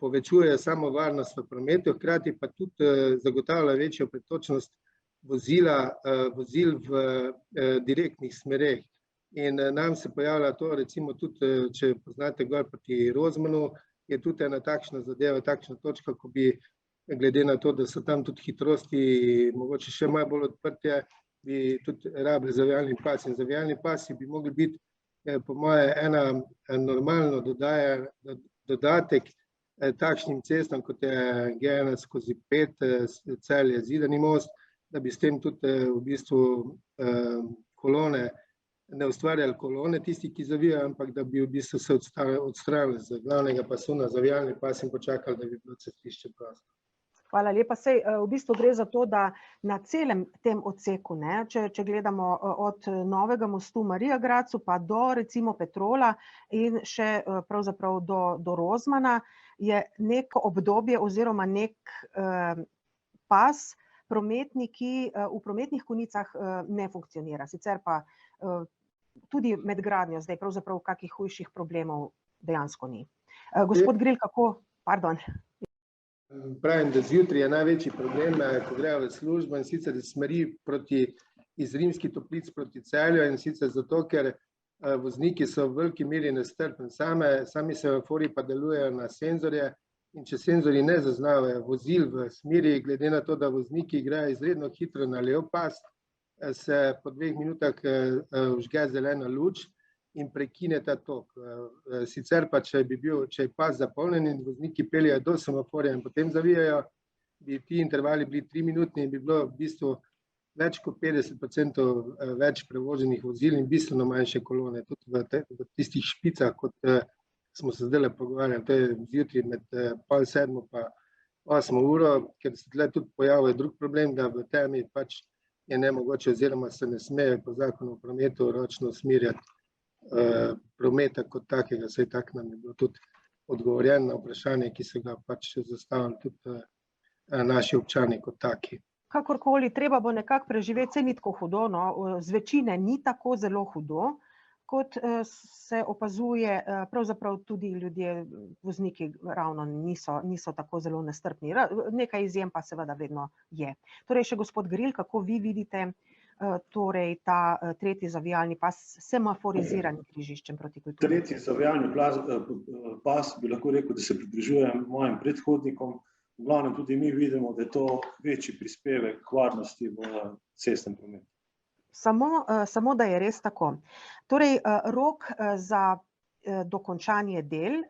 povečuje samo varnost v prometu, hkrati pa tudi zagotavlja večjo pretočnost vozil v direktnih smereh. In nam se pojavlja to, recimo tudi, če poznate gor proti Rozmanu, je tudi ena takšna zadeva, takšna točka, ko bi, glede na to, da so tam tudi hitrosti mogoče še malo bolj odprte, bi tudi rabili zavijalni pas. In zavijalni pasi bi mogli biti, po moje, ena normalno dodatek takšnim cestam, kot je G1/5, Celje, Zidani most, da bi s tem tudi v bistvu kolone, ne ustvarjali kolone tisti, ki zavijajo, ampak da bi v bistvu se odstranili z glavnega pasu na zavijalni pas in počakali, da bi bilo cestišče prosto. Hvala lepa. Sej, v bistvu gre za to, da na celem tem odseku, ne, če gledamo od novega mostu Marija Gradcu pa do recimo Petrola in še pravzaprav do Rozmana, je neko obdobje oziroma nek pas prometni, ki v prometnih konicah ne funkcionira. Sicer pa tudi med gradnjo zdaj pravzaprav kakih hujših problemov dejansko ni. Gospod Gril, kako? Pardon. Pravim, da zjutraj je največji problem, ko grejo v službo, in sicer smeri iz Rimskih Toplic proti Celju, in sicer zato, ker vozniki so v veliki meri nestrpni. Sami semaforji pa delujejo na senzorje, in če senzorji ne zaznavajo vozil v smeri, glede na to, da vozniki grejo izredno hitro na lev pas, se po 2 minutah vžge zelena luč in prekine ta tok. Sicer pa, če je pas zapolnjen in vozniki peljejo do semaforja in potem zavijajo, bi ti intervali bili 3-minutni in bi bilo v bistvu več kot 50% več prevoženih vozil in bistveno manjše kolone, tudi v tistih špicah, kot smo se zdaj pogovarjali, to je zjutraj med 6:30 pa 8 uro, ker se tle tudi pojavlja drug problem, da v temi pač je nemogoče oziroma se ne smeje po zakonu o prometu ročno usmerjati prometa kot takega, saj tak nam je bilo tudi odgovorjeno na vprašanje, ki so ga pač zastavili tudi naši občani kot taki. Kakorkoli, treba bo nekako preživeti, saj ni tako hudo, no, z večine ni tako zelo hudo, kot se opazuje, pravzaprav tudi ljudje, vozniki ravno niso tako zelo nestrpni. Nekaj izjem pa seveda vedno je. Torej še gospod Gril, kako vi vidite torej ta tretji zavijalni pas s semaforiziranim križiščem proti kulturi? Tretji zavijalni pas bi lahko rekel, da se pridružujem mojim predhodnikom. V glavnem tudi mi vidimo, da je to večji prispevek k varnosti v cestnem prometu. Samo da je res tako. Torej, rok za dokončanje del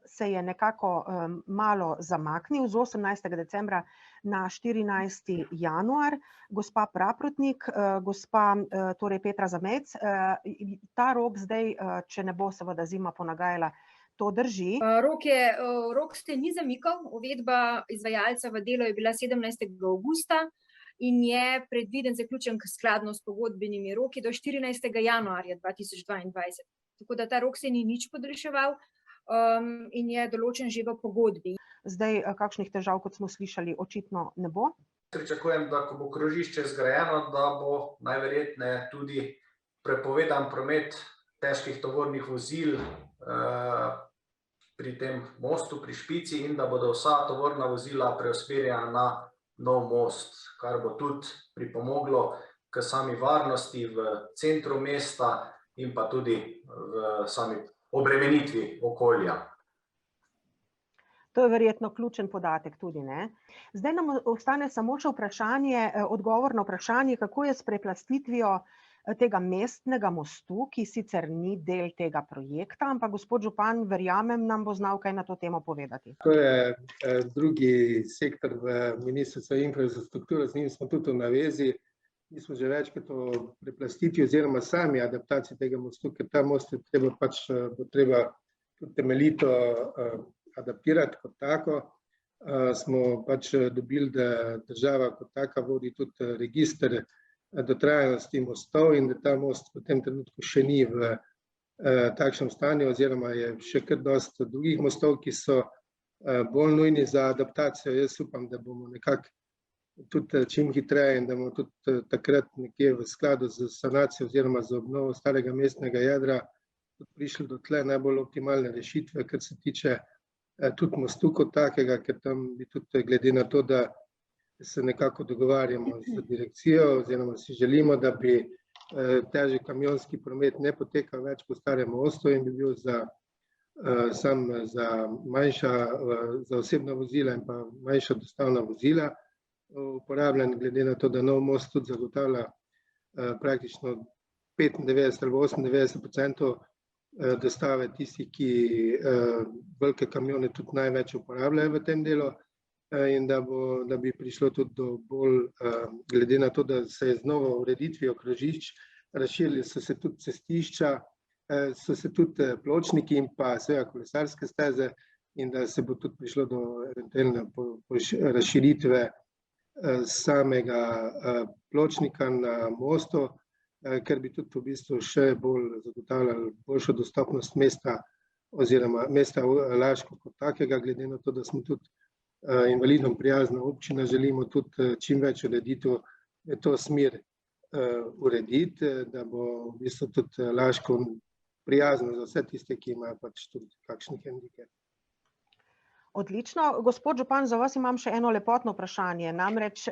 se je nekako malo zamaknil z 18. decembra na 14. januar. Gospa Praprotnik, gospa torej Petra Zamec, ta rok zdaj, če ne bo seveda zima ponagajala, to drži? Rok se ni zamikal, uvedba izvajalca v delo je bila 17. avgusta in je predviden zaključen skladno s pogodbenimi roki do 14. januarja 2022. Tako da ta rok se ni nič podaljševal in je določen že v pogodbi. Zdaj, kakšnih težav, kot smo slišali, očitno ne bo? Pričakujem, da ko bo krožišče zgrajeno, da bo najverjetneje tudi prepovedan promet težkih tovornih vozil pri tem mostu, pri špici, in da bodo vsa tovorna vozila preusmerjena na nov most, kar bo tudi pripomoglo k sami varnosti v centru mesta in pa tudi v sami obremenitvi okolja. To je verjetno ključen podatek tudi, ne? Zdaj nam ostane samo še odgovor na vprašanje, kako je s preplastitvijo tega mestnega mostu, ki sicer ni del tega projekta, ampak gospod župan, verjamem, nam bo znal kaj na to temo povedati. To je drugi sektor v Ministrstvu za infrastrukturo, z njim smo tudi v navezi. Mi smo že večkrat o preplastitvi oziroma sami adaptaciji tega mostu, ker ta most je treba tudi temeljito adaptirati kot tako. Smo pač dobili, da država kot taka vodi tudi register dotrajanosti mostov in da ta most v tem trenutku še ni v takšnem stanju oziroma je še kar dosti drugih mostov, ki so bolj nujni za adaptacijo. Jaz upam, da bomo nekako tudi čim hitreje in da bomo tudi takrat nekje v skladu z sanacijo oziroma z obnovo starega mestnega jedra prišli do tle najbolj optimalne rešitve, kar se tiče tudi mostu kot takega, ker tam bi tudi glede na to, da se nekako dogovarjamo z direkcijo oziroma si želimo, da bi težji kamionski promet ne potekal več po starem mostu in bi bil za manjša, za osebna vozila in pa manjša dostavna vozila uporabljen, glede na to, da nov most tudi zagotavlja praktično 95 ali 98% dostave tistih, ki velike kamione tudi največ uporabljajo v tem delu in da bi prišlo tudi do bolj, glede na to, da se je z novo ureditvijo krožišč razširili so se tudi cestišča, so se tudi pločniki in pa seveda kolesarske steze in da se bo tudi prišlo do eventualne razširitve samega pločnika na mostu, ker bi tudi v bistvu še bolj zagotavljali boljšo dostopnost mesta oziroma mesta Laško kot takega, glede na to, da smo tudi invalidom prijazna občina, želimo tudi čim več ureditev to smer urediti, da bo v bistvu tudi Laško prijazno za vse tiste, ki imajo pač tudi kakšnih hendikep. Odlično. Gospod župan, za vas imam še eno lepotno vprašanje. Namreč,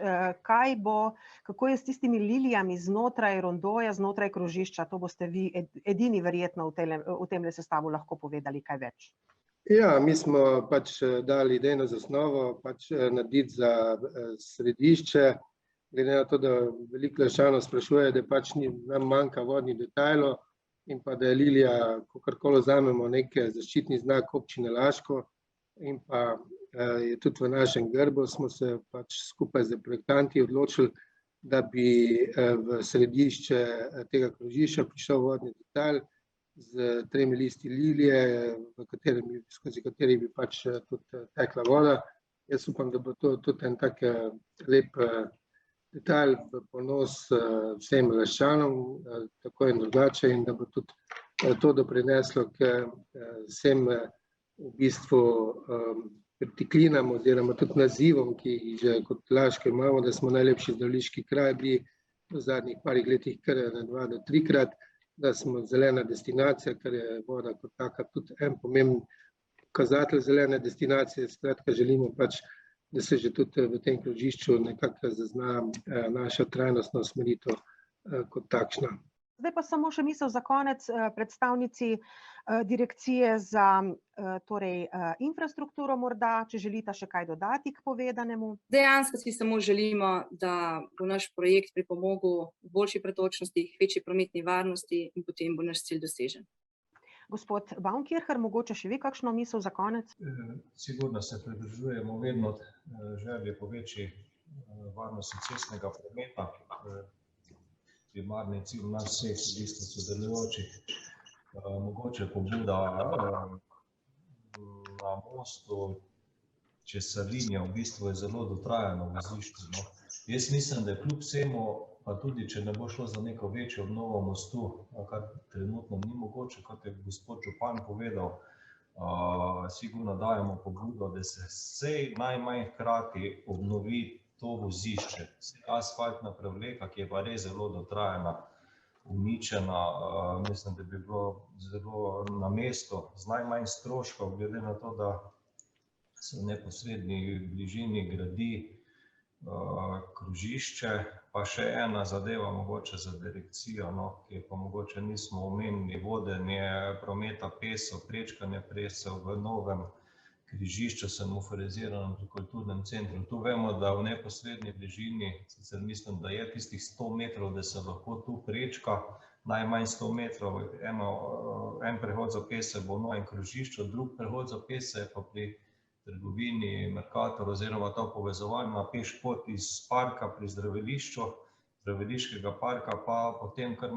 kako je s tistimi lilijami znotraj rondoja, znotraj krožišča? To boste vi edini verjetno v tem sestavu lahko povedali kaj več. Ja, mi smo pač dali idejno zasnovo narediti za središče, glede na to, da veliko Laščanov sprašuje, da pač nam manjka vodnih detajlov in pa da je lilija, kakorkoli vzamemo, neki zaščitni znak občine Laško in pa je tudi v našem grbu, smo se pač skupaj z projektanti odločili, da bi v središče tega krožišča prišel vodni detajl z 3 listi lilije, skozi kateri bi pač tudi tekla voda. Jaz upam, da bo to tudi en tak lep detajl v ponos vsem Laščanom, tako in drugače, in da bo tudi to doprineslo k vsem v bistvu pritiklinam oziroma tudi nazivom, ki jih že kot Laško imamo, da smo najlepši zdraviliški kraj bili v zadnjih parih letih kar 2 do 3-krat, da smo zelena destinacija, ker je voda kot taka tudi en pomemben pokazatelj zelene destinacije. Skratka, želimo pač, da se že tudi v tem krožišču nekako zazna naša trajnostna usmeritev kot takšna. Zdaj pa samo še misel za konec predstavnici direkcije za infrastrukturo morda, če želita še kaj dodati k povedanemu. Dejansko si samo želimo, da bo naš projekt pripomogel k boljši pretočnosti, k večji prometni varnosti in potem bo naš cilj dosežen. Gospod Baunkircher, mogoče še vi kakšno misel za konec? Sigurno se pridružujemo vedno želje po večji varnosti cestnega prometa. Primarni cilj nas vseh v bistvu sodelujočih. Mogoče pobuda na mostu čez Savinjo v bistvu je zelo dotrajano vozišče. Jaz mislim, da je kljub vsemu, pa tudi če ne bo šlo za neko večjo obnovo mostu, kar trenutno ni mogoče, kot je gospod župan povedal, sigurno dajemo pobudo, da se vsej najmanj hkrati obnovi to vozišče. Asfaltna prevleka, ki je pa res zelo dotrajana, uničena, mislim, da bi bilo zelo na mestu, z najmanj stroškov, glede na to, da se v neposredni bližini gradi krožišče. Pa še ena zadeva mogoče za direkcijo, ki pa mogoče nismo omenili, vodenje prometa pesov, prečkanje pesov v novem križišču semaforiziranem pri kulturnem centru. Tu vemo, da v neposredni bližini, sicer mislim, da je tistih 100 metrov, da se lahko tu prečka, najmanj 100 metrov, en prehod za pese bo v novem križišču, drug prehod za pese je pa pri trgovini Mercator oziroma ta povezovalna pešpot iz parka pri zdravilišču, zdraviliškega parka, pa potem kar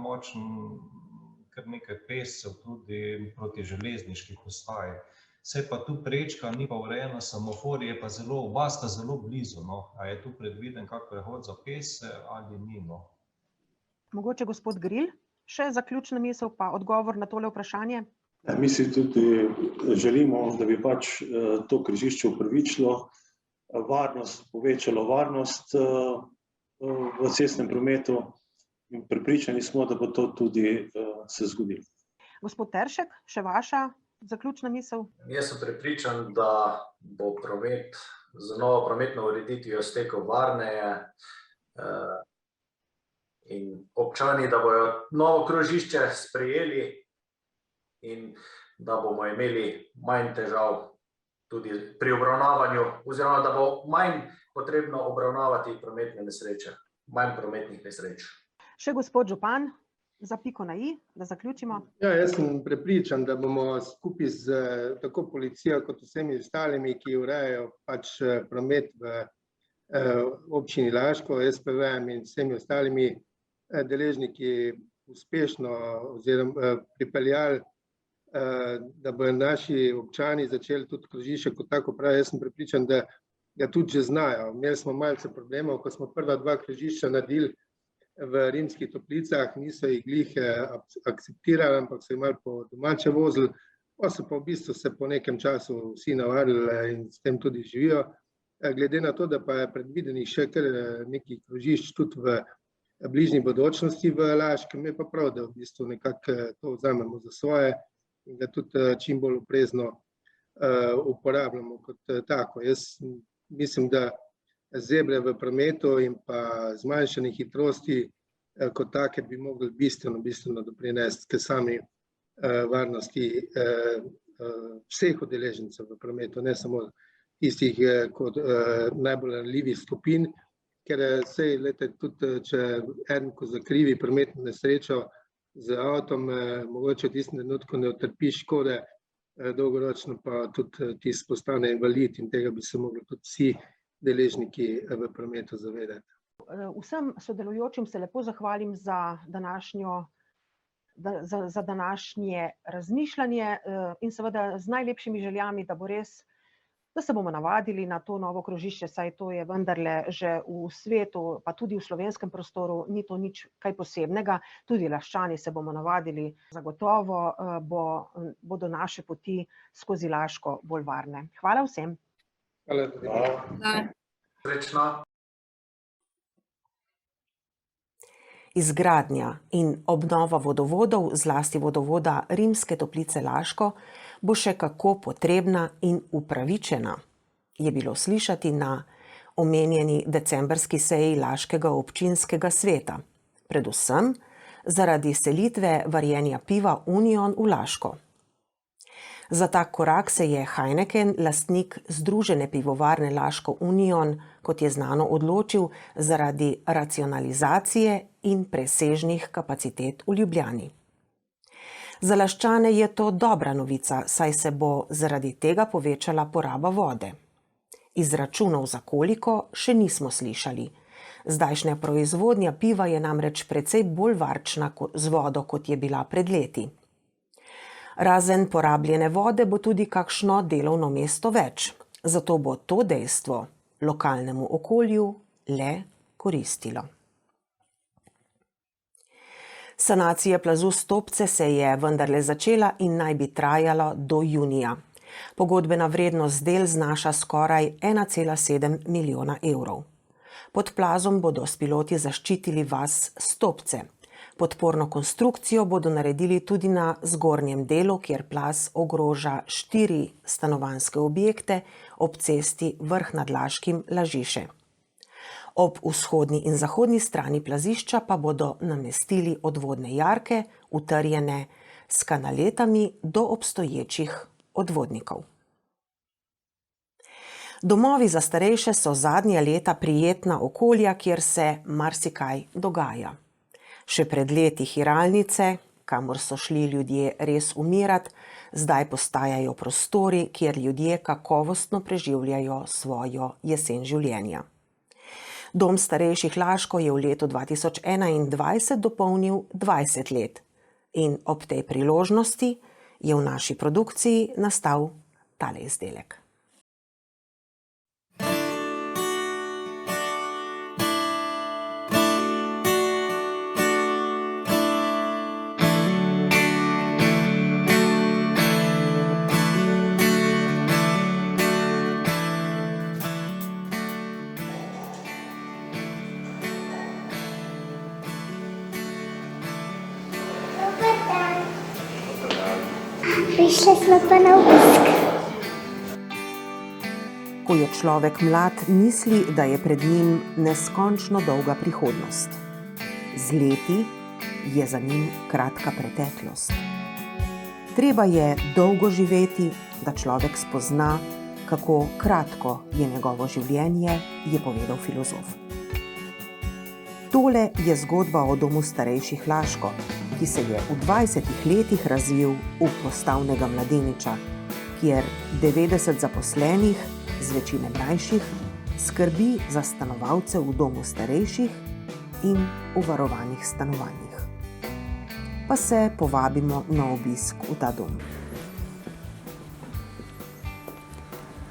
nekaj pescev tudi proti železniški postaji. Se pa tu prečka, ni pa urejena semafor, je pa oba sta zelo blizu. A je tu predviden kak prehod za pese ali ni? Mogoče gospod Gril, še zaključna misel pa odgovor na tole vprašanje? Mi si tudi želimo, da bi pač to križišče upravičilo varnost, povečalo varnost v cestnem prometu in prepričani smo, da bo to tudi se zgodilo. Gospod Teršek, še vaša Zaključna misel? Jaz sem prepričan, da bo promet z novo prometno ureditvijo stekel varneje in občani, da bojo novo krožišče sprejeli in da bomo imeli manj težav tudi pri obravnavanju, oziroma da bo manj potrebno obravnavati prometne nesreče, manj prometnih nesreč. Še gospod župan, za piko na i, da zaključimo. Ja, jaz sem prepričan, da bomo skupaj z tako policijo kot vsemi ostalimi, ki urejajo pač promet v občini Laško, SPV-jem in vsemi ostalimi deležniki uspešno oziroma pripeljali, da bodo naši občani začeli tudi krožišče kot tako pravi. Jaz sem prepričan, da ga tudi že znajo. Imeli smo malce problemov, ko smo prva dva krožišča naredili v Rimskih Toplicah, niso jih glih akceptirali, ampak so jih malo po domače vozili, pa so pa v bistvu se po nekem času vsi navadili in s tem tudi živijo. Glede na to, da pa je predvidenih še kar nekaj krožišč tudi v bližnji bodočnosti v Laškem, je pa prav, da v bistvu nekako to vzamemo za svoje in da tudi čim bolj oprezno uporabljamo kot tako. Jaz mislim, da zebre v prometu in pa zmanjšanje hitrosti kot take bi mogli bistveno doprinesti k sami varnosti vseh udeležencev v prometu, ne samo tistih kot najbolj ranljivih skupin, ker sej, glejte, tudi če eden, ko zakrivi prometno nesrečo z avtom, mogoče v tistem trenutku ne utrpiš škode, dolgoročno pa tudi tisti postane invalid in tega bi se mogli tudi vsi deležniki v prometu zavedati. Vsem sodelujočim se lepo zahvalim za današnje razmišljanje in seveda z najlepšimi željami, da bo res, da se bomo navadili na to novo krožišče, saj to je vendarle že v svetu, pa tudi v slovenskem prostoru, ni to nič kaj posebnega. Tudi Laščani se bomo navadili, zagotovo bodo naše poti skozi Laško bolj varne. Hvala vsem. Hvala. Srečno. Izgradnja in obnova vodovodov, zlasti vodovoda Rimske Toplice Laško, bo še kako potrebna in upravičena, je bilo slišati na omenjeni decembrski seji Laškega občinskega sveta, predvsem zaradi selitve varjenja piva Union v Laško. Za tak korak se je Heineken, lastnik Združene pivovarne Laško Union, kot je znano, odločil zaradi racionalizacije in presežnih kapacitet v Ljubljani. Za Laščane je to dobra novica, saj se bo zaradi tega povečala poraba vode. Izračunov za koliko še nismo slišali. Zdajšnja proizvodnja piva je namreč precej bolj varčna z vodo, kot je bila pred leti. Razen porabljene vode bo tudi kakšno delovno mesto več, zato bo to dejstvo lokalnemu okolju le koristilo. Sanacija plazu Stopce se je vendarle začela in naj bi trajala do junija. Pogodbena vrednost del znaša skoraj 1,7 milijona evrov. Pod plazom bodo s piloti zaščitili vas Stopce. Podporno konstrukcijo bodo naredili tudi na zgornjem delu, kjer plaz ogroža 4 stanovanjske objekte ob cesti Vrh nad Laškim Lažiše. Ob vzhodni in zahodni strani plazišča pa bodo namestili odvodne jarke, utrjene s kanaletami do obstoječih odvodnikov. Domovi za starejše so zadnja leta prijetna okolja, kjer se marsikaj dogaja. Še pred leti hiralnice, kamor so šli ljudje res umirat, zdaj postajajo prostori, kjer ljudje kakovostno preživljajo svojo jesen življenja. Dom starejših Laško je v letu 2021 dopolnil 20 let in ob tej priložnosti je v naši produkciji nastal tale izdelek. Prišli smo pa na obisk. Ko je človek mlad, misli, da je pred njim neskončno dolga prihodnost. Z leti je za njim kratka preteklost. Treba je dolgo živeti, da človek spozna, kako kratko je njegovo življenje, je povedal filozof. Tole je zgodba o domu starejših Laško, ki se je v 20 letih razvil v postavnega mladeniča, kjer 90 zaposlenih, z večine mlajših, skrbi za stanovalce v domu starejših in v varovanih stanovanjih. Pa se povabimo na obisk v ta dom.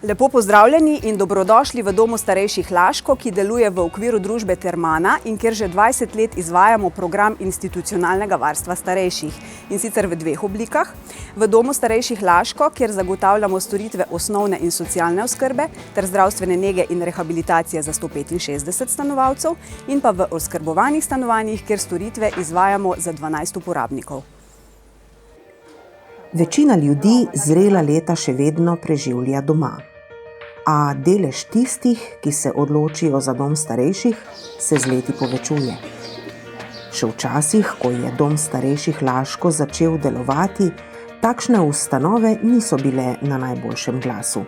Lepo pozdravljeni in dobrodošli v domu starejših Laško, ki deluje v okviru družbe Termana in kjer že 20 let izvajamo program institucionalnega varstva starejših. In sicer v dveh oblikah. V domu starejših Laško, kjer zagotavljamo storitve osnovne in socialne oskrbe ter zdravstvene nege in rehabilitacije za 165 stanovalcev, in pa v oskrbovanih stanovanjih, kjer storitve izvajamo za 12 uporabnikov. Večina ljudi zrela leta še vedno preživlja doma. A delež tistih, ki se odločijo za dom starejših, se z leti povečuje. Še včasih, ko je dom starejših Laško začel delovati, takšne ustanove niso bile na najboljšem glasu.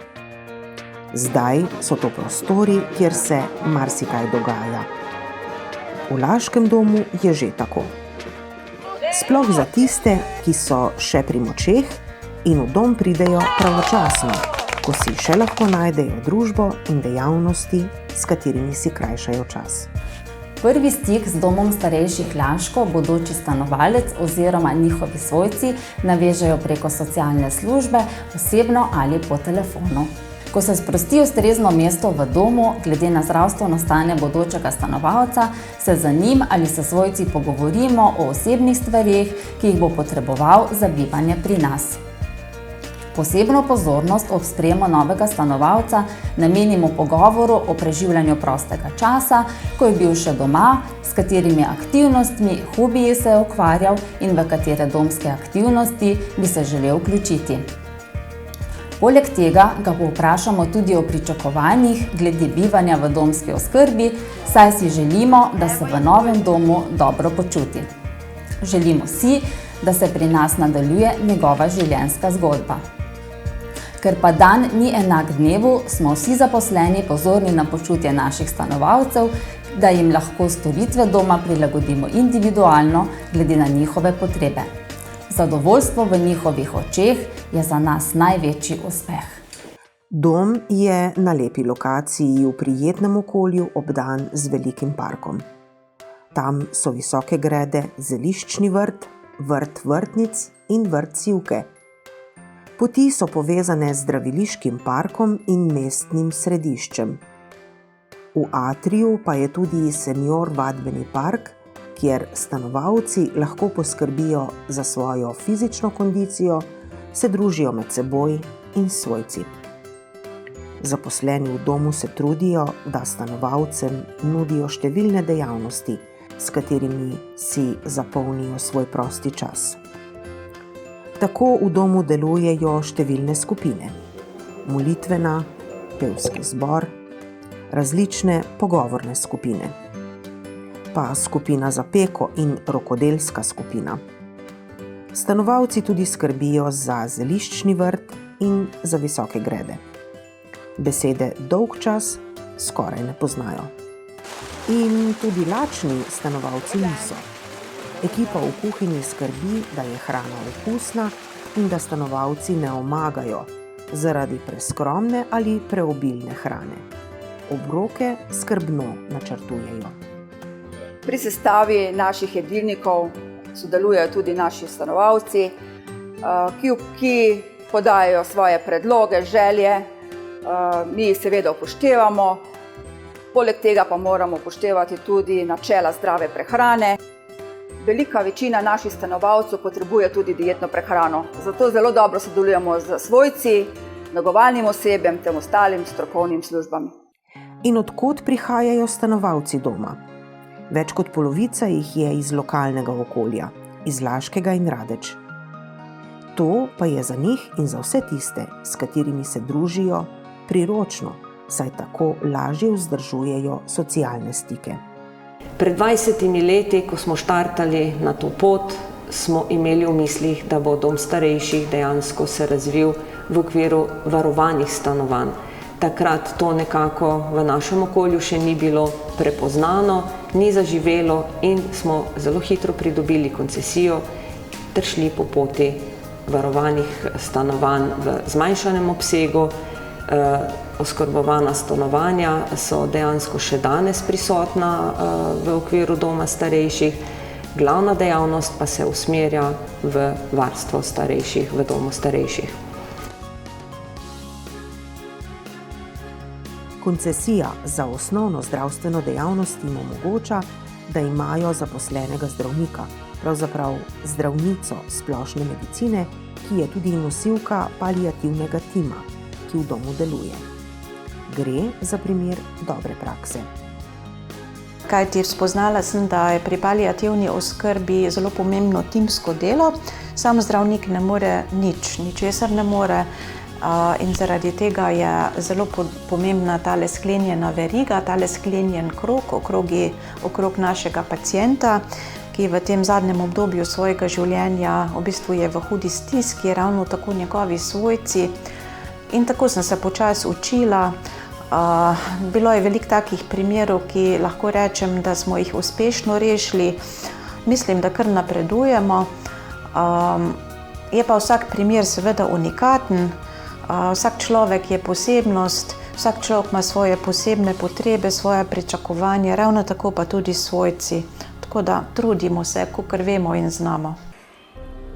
Zdaj so to prostori, kjer se marsikaj dogaja. V Laškem domu je že tako. Sploh za tiste, ki so še pri močeh in v dom pridejo pravočasno, ko si še lahko najdejo družbo in dejavnosti, s katerimi si krajšajo čas. Prvi stik z domom starejših Laško bodoči stanovalec oziroma njihovi svojci navežejo preko socialne službe, osebno ali po telefonu. Ko se sprosti ustrezno mesto v domu, glede na zdravstveno stanje bodočega stanovalca, se z njim ali s svojci pogovorimo o osebnih stvareh, ki jih bo potreboval za bivanje pri nas. Posebno pozornost ob sprejemu novega stanovalca namenimo pogovoru o preživljanju prostega časa, ko je bil še doma, s katerimi aktivnostmi, hobiji se je ukvarjal in v katere domske aktivnosti bi se želel vključiti. Poleg tega ga povprašamo tudi o pričakovanjih glede bivanja v domski oskrbi, saj si želimo, da se v novem domu dobro počuti. Želimo si, da se pri nas nadaljuje njegova življenjska zgodba. Ker pa dan ni enak dnevu, smo vsi zaposleni pozorni na počutje naših stanovalcev, da jim lahko storitve doma prilagodimo individualno glede na njihove potrebe. Zadovoljstvo v njihovih očeh je za nas največji uspeh. Dom je na lepi lokaciji v prijetnem okolju obdan z velikim parkom. Tam so visoke grede, zeliščni vrt, vrt vrtnic in vrt sivke. Poti so povezane z zdraviliškim parkom in mestnim središčem. V atriju pa je tudi senior vadbeni park, kjer stanovalci lahko poskrbijo za svojo fizično kondicijo, se družijo med seboj in svojci. Zaposleni v domu se trudijo, da stanovalcem nudijo številne dejavnosti, s katerimi si zapolnijo svoj prosti čas. Tako v domu delujejo številne skupine: molitvena, pevski zbor, različne pogovorne skupine, pa skupina za peko in rokodelska skupina. Stanovalci tudi skrbijo za zeliščni vrt in za visoke grede. Besede dolgčas skoraj ne poznajo. In tudi lačni stanovalci niso. Ekipa v kuhinji skrbi, da je hrana okusna in da stanovalci ne omagajo zaradi preskromne ali preobilne hrane. Obroke skrbno načrtujejo. Pri sestavi naših jedilnikov sodelujejo tudi naši stanovalci, ki podajajo svoje predloge, želje, mi jih seveda upoštevamo. Poleg tega pa moramo upoštevati tudi načela zdrave prehrane. Velika večina naših stanovalcev potrebuje tudi dietno prehrano, zato zelo dobro sodelujemo z svojci, negovalnim osebjem ter ostalim strokovnim službami. In od kod prihajajo stanovalci doma? Več kot polovica jih je iz lokalnega okolja, iz Laškega in Radeč. To pa je za njih in za vse tiste, s katerimi se družijo, priročno, saj tako lažje vzdržujejo socialne stike. Pred 20 leti, ko smo štartali na to pot, smo imeli v mislih, da bo dom starejših dejansko se razvil v okviru varovanih stanovanj. Takrat to nekako v našem okolju še ni bilo prepoznano, ni zaživelo in smo zelo hitro pridobili koncesijo ter šli po poti varovanih stanovanj v zmanjšanem obsegu. Oskrbovana stanovanja so dejansko še danes prisotna v okviru doma starejših, glavna dejavnost pa se usmerja v varstvo starejših v domu starejših. Koncesija za osnovno zdravstveno dejavnost jim omogoča, da imajo zaposlenega zdravnika, pravzaprav zdravnico splošne medicine, ki je tudi nosilka paliativnega tima, ki v domu deluje. Gre za primer dobre prakse. Kajti spoznala sem, da je pri paliativni oskrbi zelo pomembno timsko delo. Sam zdravnik ne more ničesar ne more in zaradi tega je zelo pomembna tale sklenjena veriga, tale sklenjen krog okrog našega pacienta, ki v tem zadnjem obdobju svojega življenja v bistvu je v hudi stiski, ravno tako njegovi svojci. In tako sem se počasi učila. Bilo je veliko takih primerov, ki lahko rečem, da smo jih uspešno rešili. Mislim, da kar napredujemo. Je pa vsak primer seveda unikaten. Vsak človek je posebnost, vsak človek ima svoje posebne potrebe, svoje pričakovanje, ravno tako pa tudi svojci. Tako da trudimo se, kakor vemo in znamo.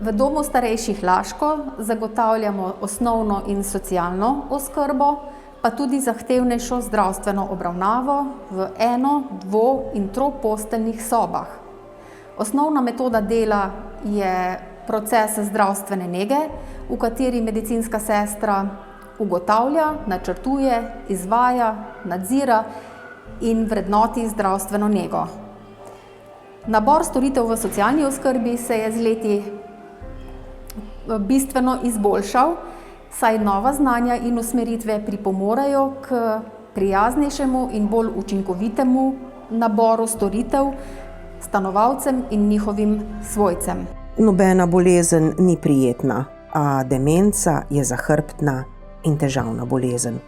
V domu starejših Laško zagotavljamo osnovno in socialno oskrbo, pa tudi zahtevnejšo zdravstveno obravnavo v 1-, 2- in 3-posteljnih sobah. Osnovna metoda dela je proces zdravstvene nege, v kateri medicinska sestra ugotavlja, načrtuje, izvaja, nadzira in vrednoti zdravstveno nego. Nabor storitev v socialni oskrbi se je z leti bistveno izboljšal, saj nova znanja in usmeritve pripomorejo k prijaznejšemu in bolj učinkovitemu naboru storitev stanovalcem in njihovim svojcem. Nobena bolezen ni prijetna, a demenca je zahrbtna in težavna bolezen.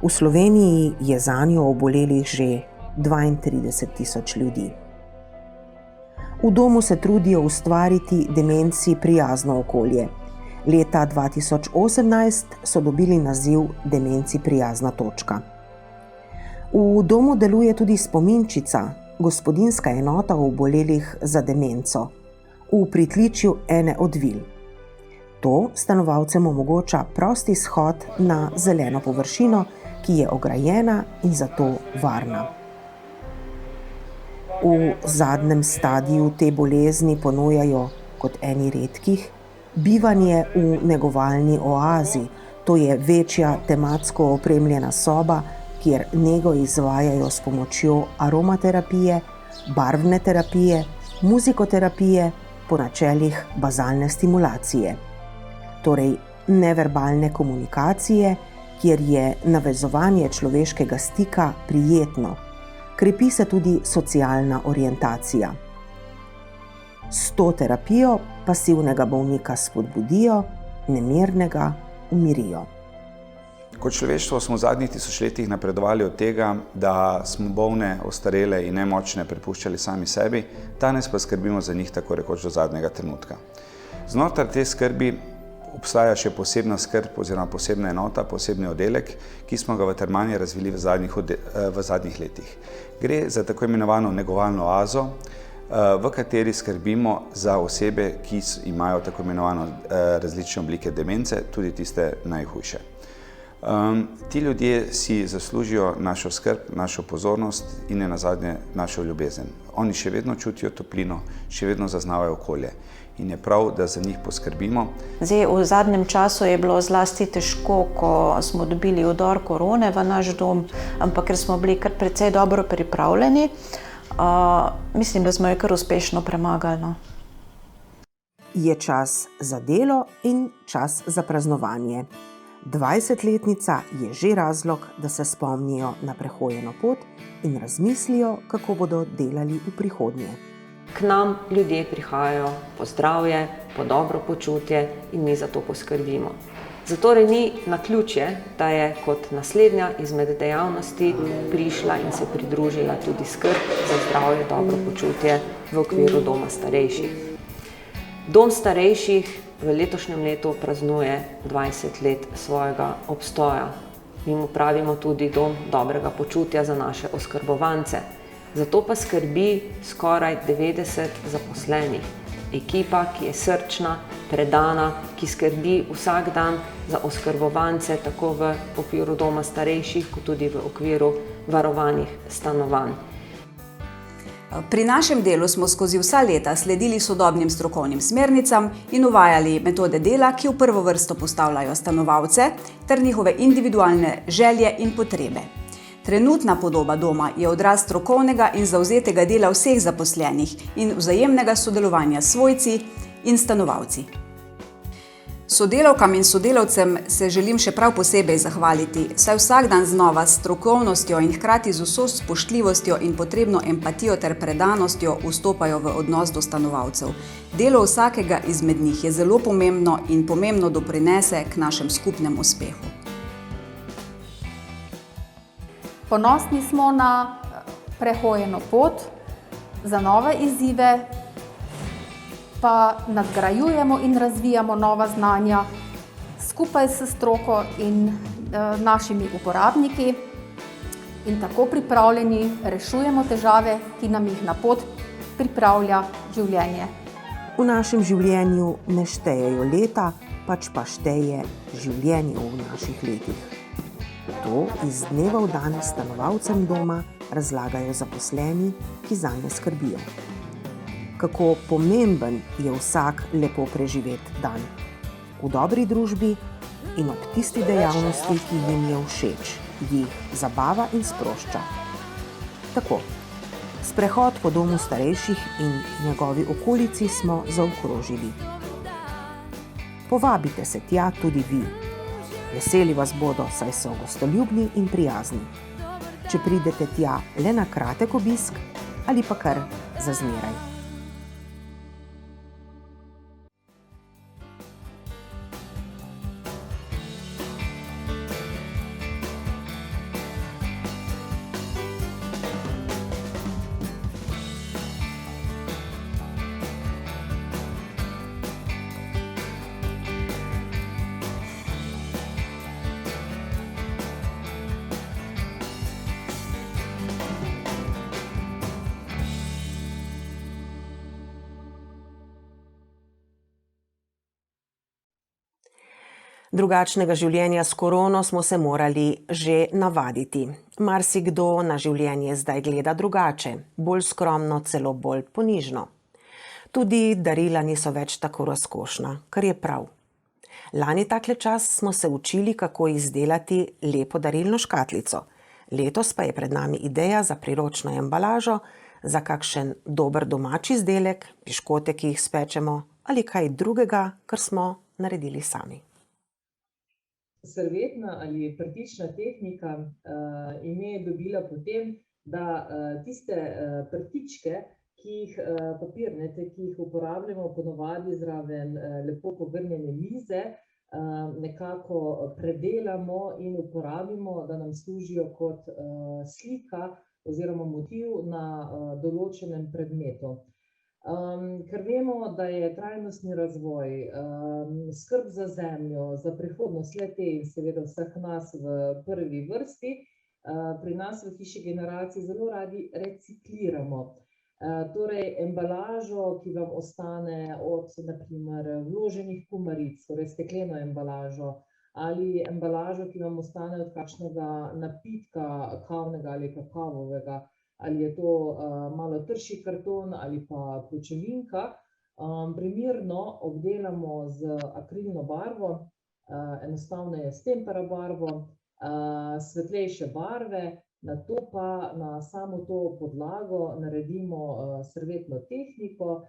V Sloveniji je zanjo obolelih že 32.000 ljudi. V domu se trudijo ustvariti demenci prijazno okolje. Leta 2018 so dobili naziv Demenci prijazna točka. V domu deluje tudi spominčica, gospodinjska enota obolelih za demenco, v pritličju ene od vil. To stanovalcem omogoča prosti shod na zeleno površino, ki je ograjena in zato varna. V zadnjem stadiju te bolezni ponujajo, kot eni redkih, bivanje v negovalni oazi, to je večja tematsko opremljena soba, kjer nego izvajajo s pomočjo aromaterapije, barvne terapije, muzikoterapije po načelih bazalne stimulacije. Torej neverbalne komunikacije, kjer je navezovanje človeškega stika prijetno. Krepi se tudi socialna orientacija. S to terapijo pasivnega bolnika spodbudijo, nemirnega umirijo. Kot človeštvo smo v zadnjih tisočletjih napredovali od tega, da smo bolne, ostarele in nemočne prepuščali sami sebi, danes pa skrbimo za njih tako rekoč do zadnjega trenutka. Znotraj te skrbi obstaja še posebna skrb oziroma posebna enota, posebni oddelek, ki smo ga v Termani razvili v zadnjih letih. Gre za tako imenovano negovalno oazo, v kateri skrbimo za osebe, ki imajo tako imenovano različne oblike demence, tudi tiste najhujše. Ti ljudje si zaslužijo našo skrb, našo pozornost in nenazadnje našo ljubezen. Oni še vedno čutijo toplino, še vedno zaznavajo okolje in je prav, da za njih poskrbimo. Zdaj, v zadnjem času je bilo zlasti težko, ko smo dobili udor korone v naš dom, ampak ker smo bili kar precej dobro pripravljeni, mislim, da smo jo kar uspešno premagali. Je čas za delo in čas za praznovanje. 20-letnica je že razlog, da se spomnijo na prehojeno pot in razmislijo, kako bodo delali v prihodnje. K nam ljudje prihajajo po zdravje, po dobro počutje in mi za to poskrbimo. Zatorej ni naključje, da je kot naslednja izmed dejavnosti prišla in se pridružila tudi skrb za zdravje, dobro počutje v okviru doma starejših. Dom starejših v letošnjem letu praznuje 20 let svojega obstoja. Mi mu pravimo tudi dom dobrega počutja za naše oskrbovance. Zato pa skrbi skoraj 90 zaposlenih. Ekipa, ki je srčna, predana, ki skrbi vsak dan za oskrbovance tako v okviru doma starejših, kot tudi v okviru varovanih stanovanj. Pri našem delu smo skozi vsa leta sledili sodobnim strokovnim smernicam in uvajali metode dela, ki v prvo vrsto postavljajo stanovalce ter njihove individualne želje in potrebe. Trenutna podoba doma je odraz strokovnega in zavzetega dela vseh zaposlenih in vzajemnega sodelovanja s svojci in stanovalci. Sodelavkam in sodelavcem se želim še prav posebej zahvaliti, saj vsak dan znova s strokovnostjo in hkrati z vso spoštljivostjo in potrebno empatijo ter predanostjo vstopajo v odnos do stanovalcev. Delo vsakega izmed njih je zelo pomembno in pomembno doprinese k našem skupnem uspehu. Ponosni smo na prehojeno pot, za nove izzive, pa nadgrajujemo in razvijamo nova znanja skupaj s stroko in našimi uporabniki in tako pripravljeni rešujemo težave, ki nam jih na pot pripravlja življenje. V našem življenju ne štejejo leta, pač pa šteje življenje v naših letih. To iz dneva v dan stanovalcem doma razlagajo zaposleni, ki zanje skrbijo. Kako pomemben je vsak lepo preživet dan. V dobri družbi in ob tisti dejavnosti, ki jim je všeč, jih zabava in sprošča. Tako, sprehod po domu starejših in njegovi okolici smo zaokrožili. Povabite se tja tudi vi. Veseli vas bodo, saj so gostoljubni in prijazni. Če pridete tja le na kratek obisk ali pa kar za zmeraj. Drugačnega življenja s korono smo se morali že navaditi. Marsikdo na življenje zdaj gleda drugače, bolj skromno, celo bolj ponižno. Tudi darila niso več tako razkošna, kar je prav. Lani takle čas smo se učili, kako izdelati lepo darilno škatlico. Letos pa je pred nami ideja za priročno embalažo, za kakšen dober domač izdelek, piškote, ki jih spečemo, ali kaj drugega, kar smo naredili sami. Servetna ali prtična tehnika ime je dobila potem, da tiste prtičke, papirnate, ki jih uporabljamo ponovadi zraven lepo pogrnjene mize, nekako predelamo in uporabimo, da nam služijo kot slika oziroma motiv na določenem predmetu. Ker vemo, da je trajnostni razvoj, skrb za zemljo, za prihodnost le-te in seveda vseh nas v prvi vrsti, pri nas v Hiši generacij zelo radi recikliramo. Torej, embalažo, ki vam ostane od, na primer, vloženih kumaric, torej stekleno embalažo, ali embalažo, ki vam ostane od kakšnega napitka kavnega ali kakavovega, ali je to malo trši karton ali pa pločevinka, primerno obdelamo z akrilno barvo, enostavneje s tempera barvo, svetlejše barve, nato pa na samo to podlago naredimo servetno tehniko,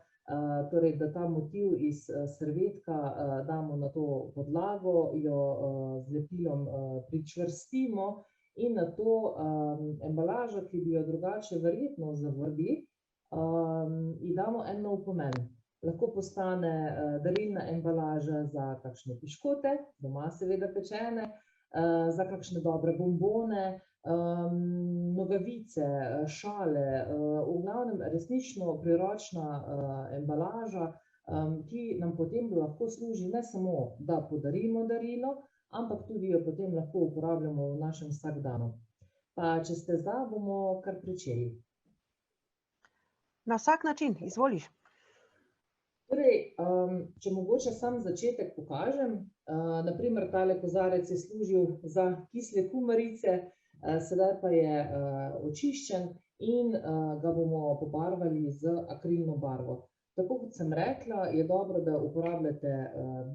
torej da ta motiv iz servetka damo na to podlago, jo z lepilom pričvrstimo in na to embalažo, ki bi jo drugače verjetno zavrgli, ji damo en nov pomen. Lahko postane darilna embalaža za kakšne piškote, doma seveda pečene, za kakšne dobre bombone, nogavice, šale, v glavnem resnično priročna embalaža, ki nam potem lahko služi ne samo, da podarimo darilo, ampak tudi jo potem lahko uporabljamo v našem vsakdanu. Pa če ste za, bomo kar pričeli. Na vsak način, izvoliš. Torej, če mogoče sam začetek pokažem, naprimer tale kozarec je služil za kisle kumarice, sedaj pa je očiščen in ga bomo pobarvali z akrilno barvo. Tako kot sem rekla, je dobro, da uporabljate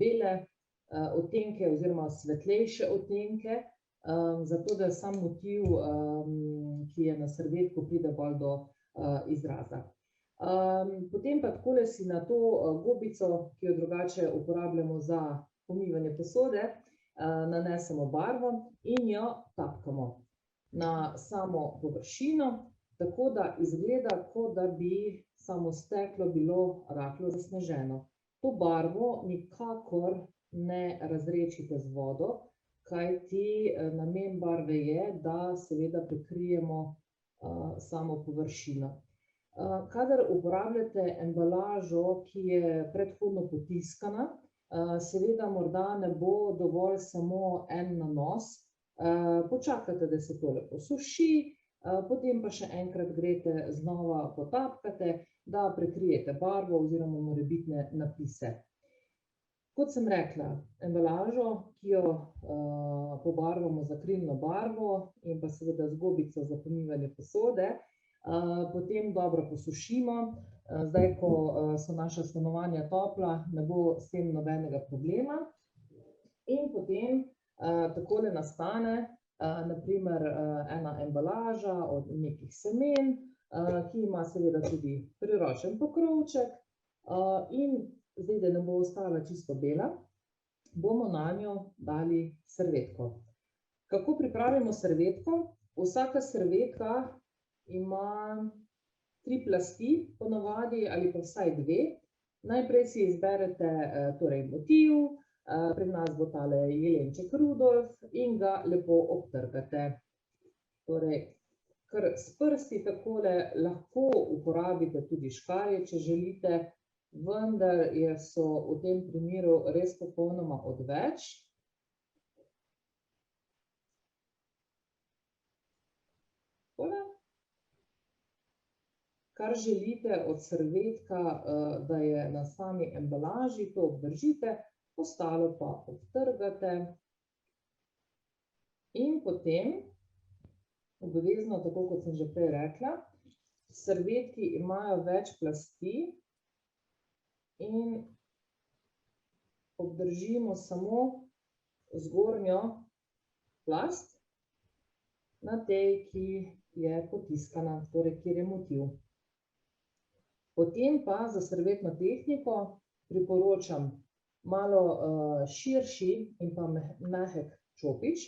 bele odtenke oziroma svetlejše odtenke, zato da sam motiv, ki je na servetku, pride bolj do izraza. Potem pa takole si na to gobico, ki jo drugače uporabljamo za pomivanje posode, nanesemo barvo in jo tapkamo na samo površino, tako da izgleda, kot da bi samo steklo bilo rahlo zasneženo. To barvo nikakor ne razredčite z vodo, kajti namen barve je, da seveda prekrijemo samo površino. Kadar uporabljate embalažo, ki je predhodno potiskana, seveda morda ne bo dovolj samo en nanos, počakate, da se tole posuši, potem pa še enkrat greste znova potapkate, da prekrijete barvo oziroma morebitne napise. Kot sem rekla, embalažo, ki jo pobarvamo z akrilno barvo in pa seveda z gobico za pomivanje posode, potem dobro posušimo. Zdaj, ko so naša stanovanja topla, ne bo s tem nobenega problema. In potem takole nastane naprimer ena embalaža od nekih semen, ki ima seveda tudi priročen pokrovček in zdaj, da ne bo ostala čisto bela, bomo nanjo dali servetko. Kako pripravimo servetko? Vsaka servetka ima 3 plasti, ponavadi, ali pa vsaj 2. Najprej si izberete torej motiv, pri nas bo tale jelenček Rudolf in ga lepo obtrgate. Torej, kar s prsti takole lahko uporabite tudi škarje, če želite, vendar so v tem primeru res popolnoma odveč. Kar želite od servetka, da je na sami embalaži, to obdržite, ostalo pa obtrgate. In potem, obvezno, tako kot sem že prej rekla, servetki imajo več plasti in obdržimo samo zgornjo plast na tej, ki je potiskana, torej kjer je motiv. Potem pa za servetno tehniko priporočam malo širši in pa mehek čopič,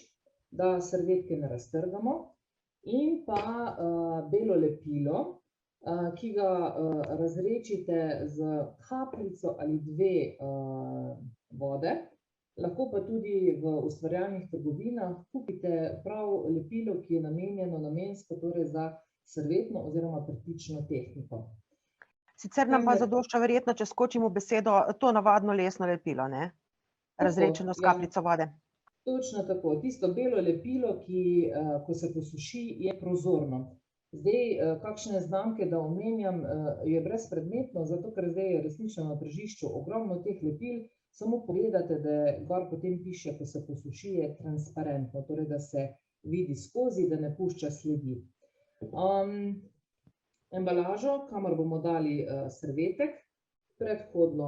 da servetke ne raztrgamo, in pa belo lepilo, ki ga razredčite z kapljico ali 2 vode. Lahko pa tudi v ustvarjalnih trgovinah kupite prav lepilo, ki je namenjeno namensko torej za servetno oziroma prtično tehniko. Sicer nam pa zadošča verjetno, če skočimo besedo, to navadno lesno lepilo, ne? Razredčeno s kapljico vode. Točno tako. Tisto belo lepilo, ki, ko se posuši, je prozorno. Zdaj, kakšne znamke, da omenjam, je brezpredmetno, zato ker zdaj je resnično na tržišču ogromno teh lepil, samo pogledate, da gor potem piše, ko se posuši, je transparentno, torej da se vidi skozi, da ne pušča sledi. Embalažo, kamor bomo dali servetek, predhodno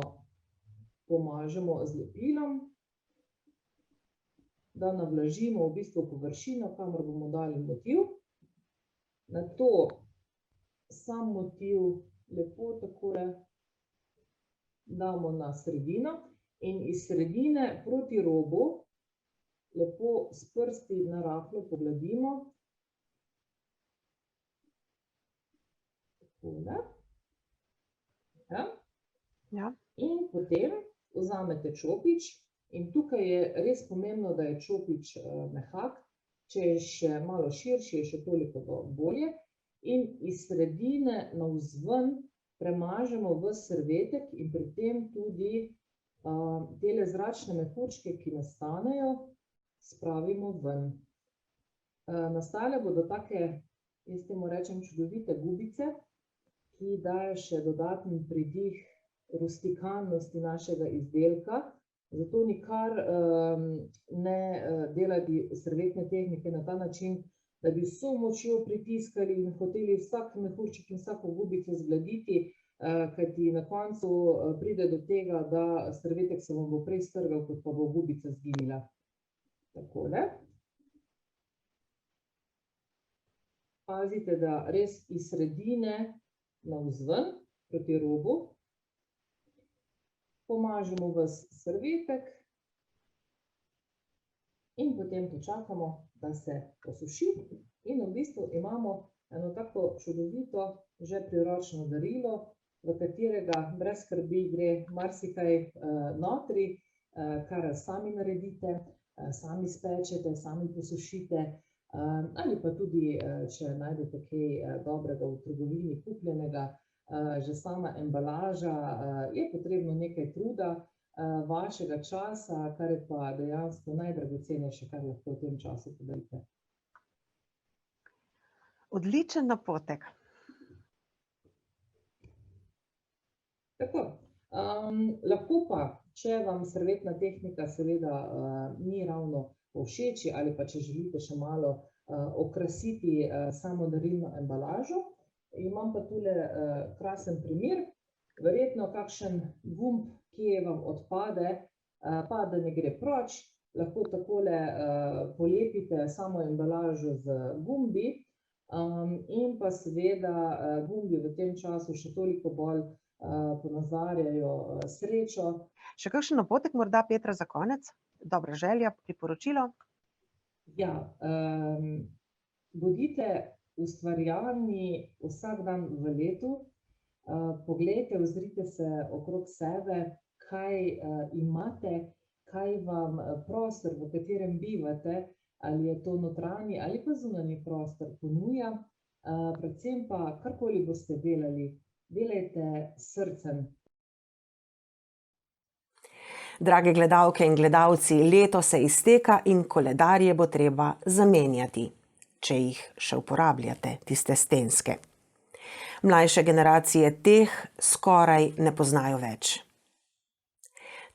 pomažemo z lepilom, da navlažimo v bistvu površino, kamor bomo dali motiv. Nato sam motiv lepo takole damo na sredino in iz sredine proti robu lepo s prsti narahlo pogladimo. Takole. Ja. In potem vzamete čopič in tukaj je res pomembno, da je čopič mehak. Če je še malo širši, je še toliko bolje. In iz sredine navzven premažemo ves servetek in pri tem tudi tele zračne mehurčke, ki nastanejo, spravimo ven. Nastale bodo take, jaz temu rečem, čudovite gubice, ki dajo še dodatni pridih rustikalnosti našega izdelka. Zato nikar ne delati servetne tehnike na ta način, da bi vso močjo pritiskali in hoteli vsak mehurček in vsako gubico zgladiti, kajti na koncu pride do tega, da servetek se vam bo prej strgal, kot pa bo gubica zginila. Takole. Pazite, da res iz sredine navzven proti robu pomažemo ves servetek in potem počakamo, da se posuši in v bistvu imamo eno tako čudovito, že priročno darilo, v katerega brez skrbi gre marsikaj notri, kar sami naredite, sami spečete, sami posušite, ali pa tudi, če najdete kaj dobrega v trgovini kupljenega, že sama embalaža, je potrebno nekaj truda, vašega časa, kar je pa dejansko najdragocenejše, kar lahko v tem času podarite. Odličen napotek. Tako, lahko pa, če vam servetna tehnika seveda ni ravno povšeči ali pa če želite še malo okrasiti samo darilno embalažo, imam pa tule krasen primer. Verjetno kakšen gumb, ki vam odpade, pa da ne gre proč, lahko takole polepite samo embalažo z gumbi in pa seveda gumbi v tem času še toliko bolj ponazarjajo srečo. Še kakšen napotek morda, Petra, za konec? Dobra želja, priporočilo? Ja, bodite ustvarjalni vsak dan v letu, poglejte, ozrite se okrog sebe, kaj imate, kaj vam prostor, v katerem bivate, ali je to notranji ali pa zunanji prostor ponuja, predvsem pa karkoli boste delali, delajte s srcem. Drage gledalke in gledalci, leto se izteka in koledarje bo treba zamenjati, če jih še uporabljate, tiste stenske. Mlajše generacije teh skoraj ne poznajo več.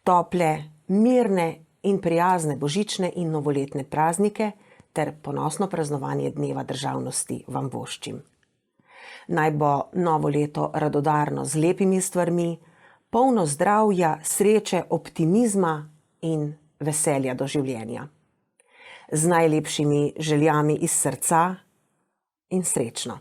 Tople, mirne in prijazne božične in novoletne praznike ter ponosno praznovanje Dneva državnosti vam voščim. Naj bo novo leto radodarno z lepimi stvarmi, polno zdravja, sreče, optimizma in veselja do življenja. Z najlepšimi željami iz srca in srečno.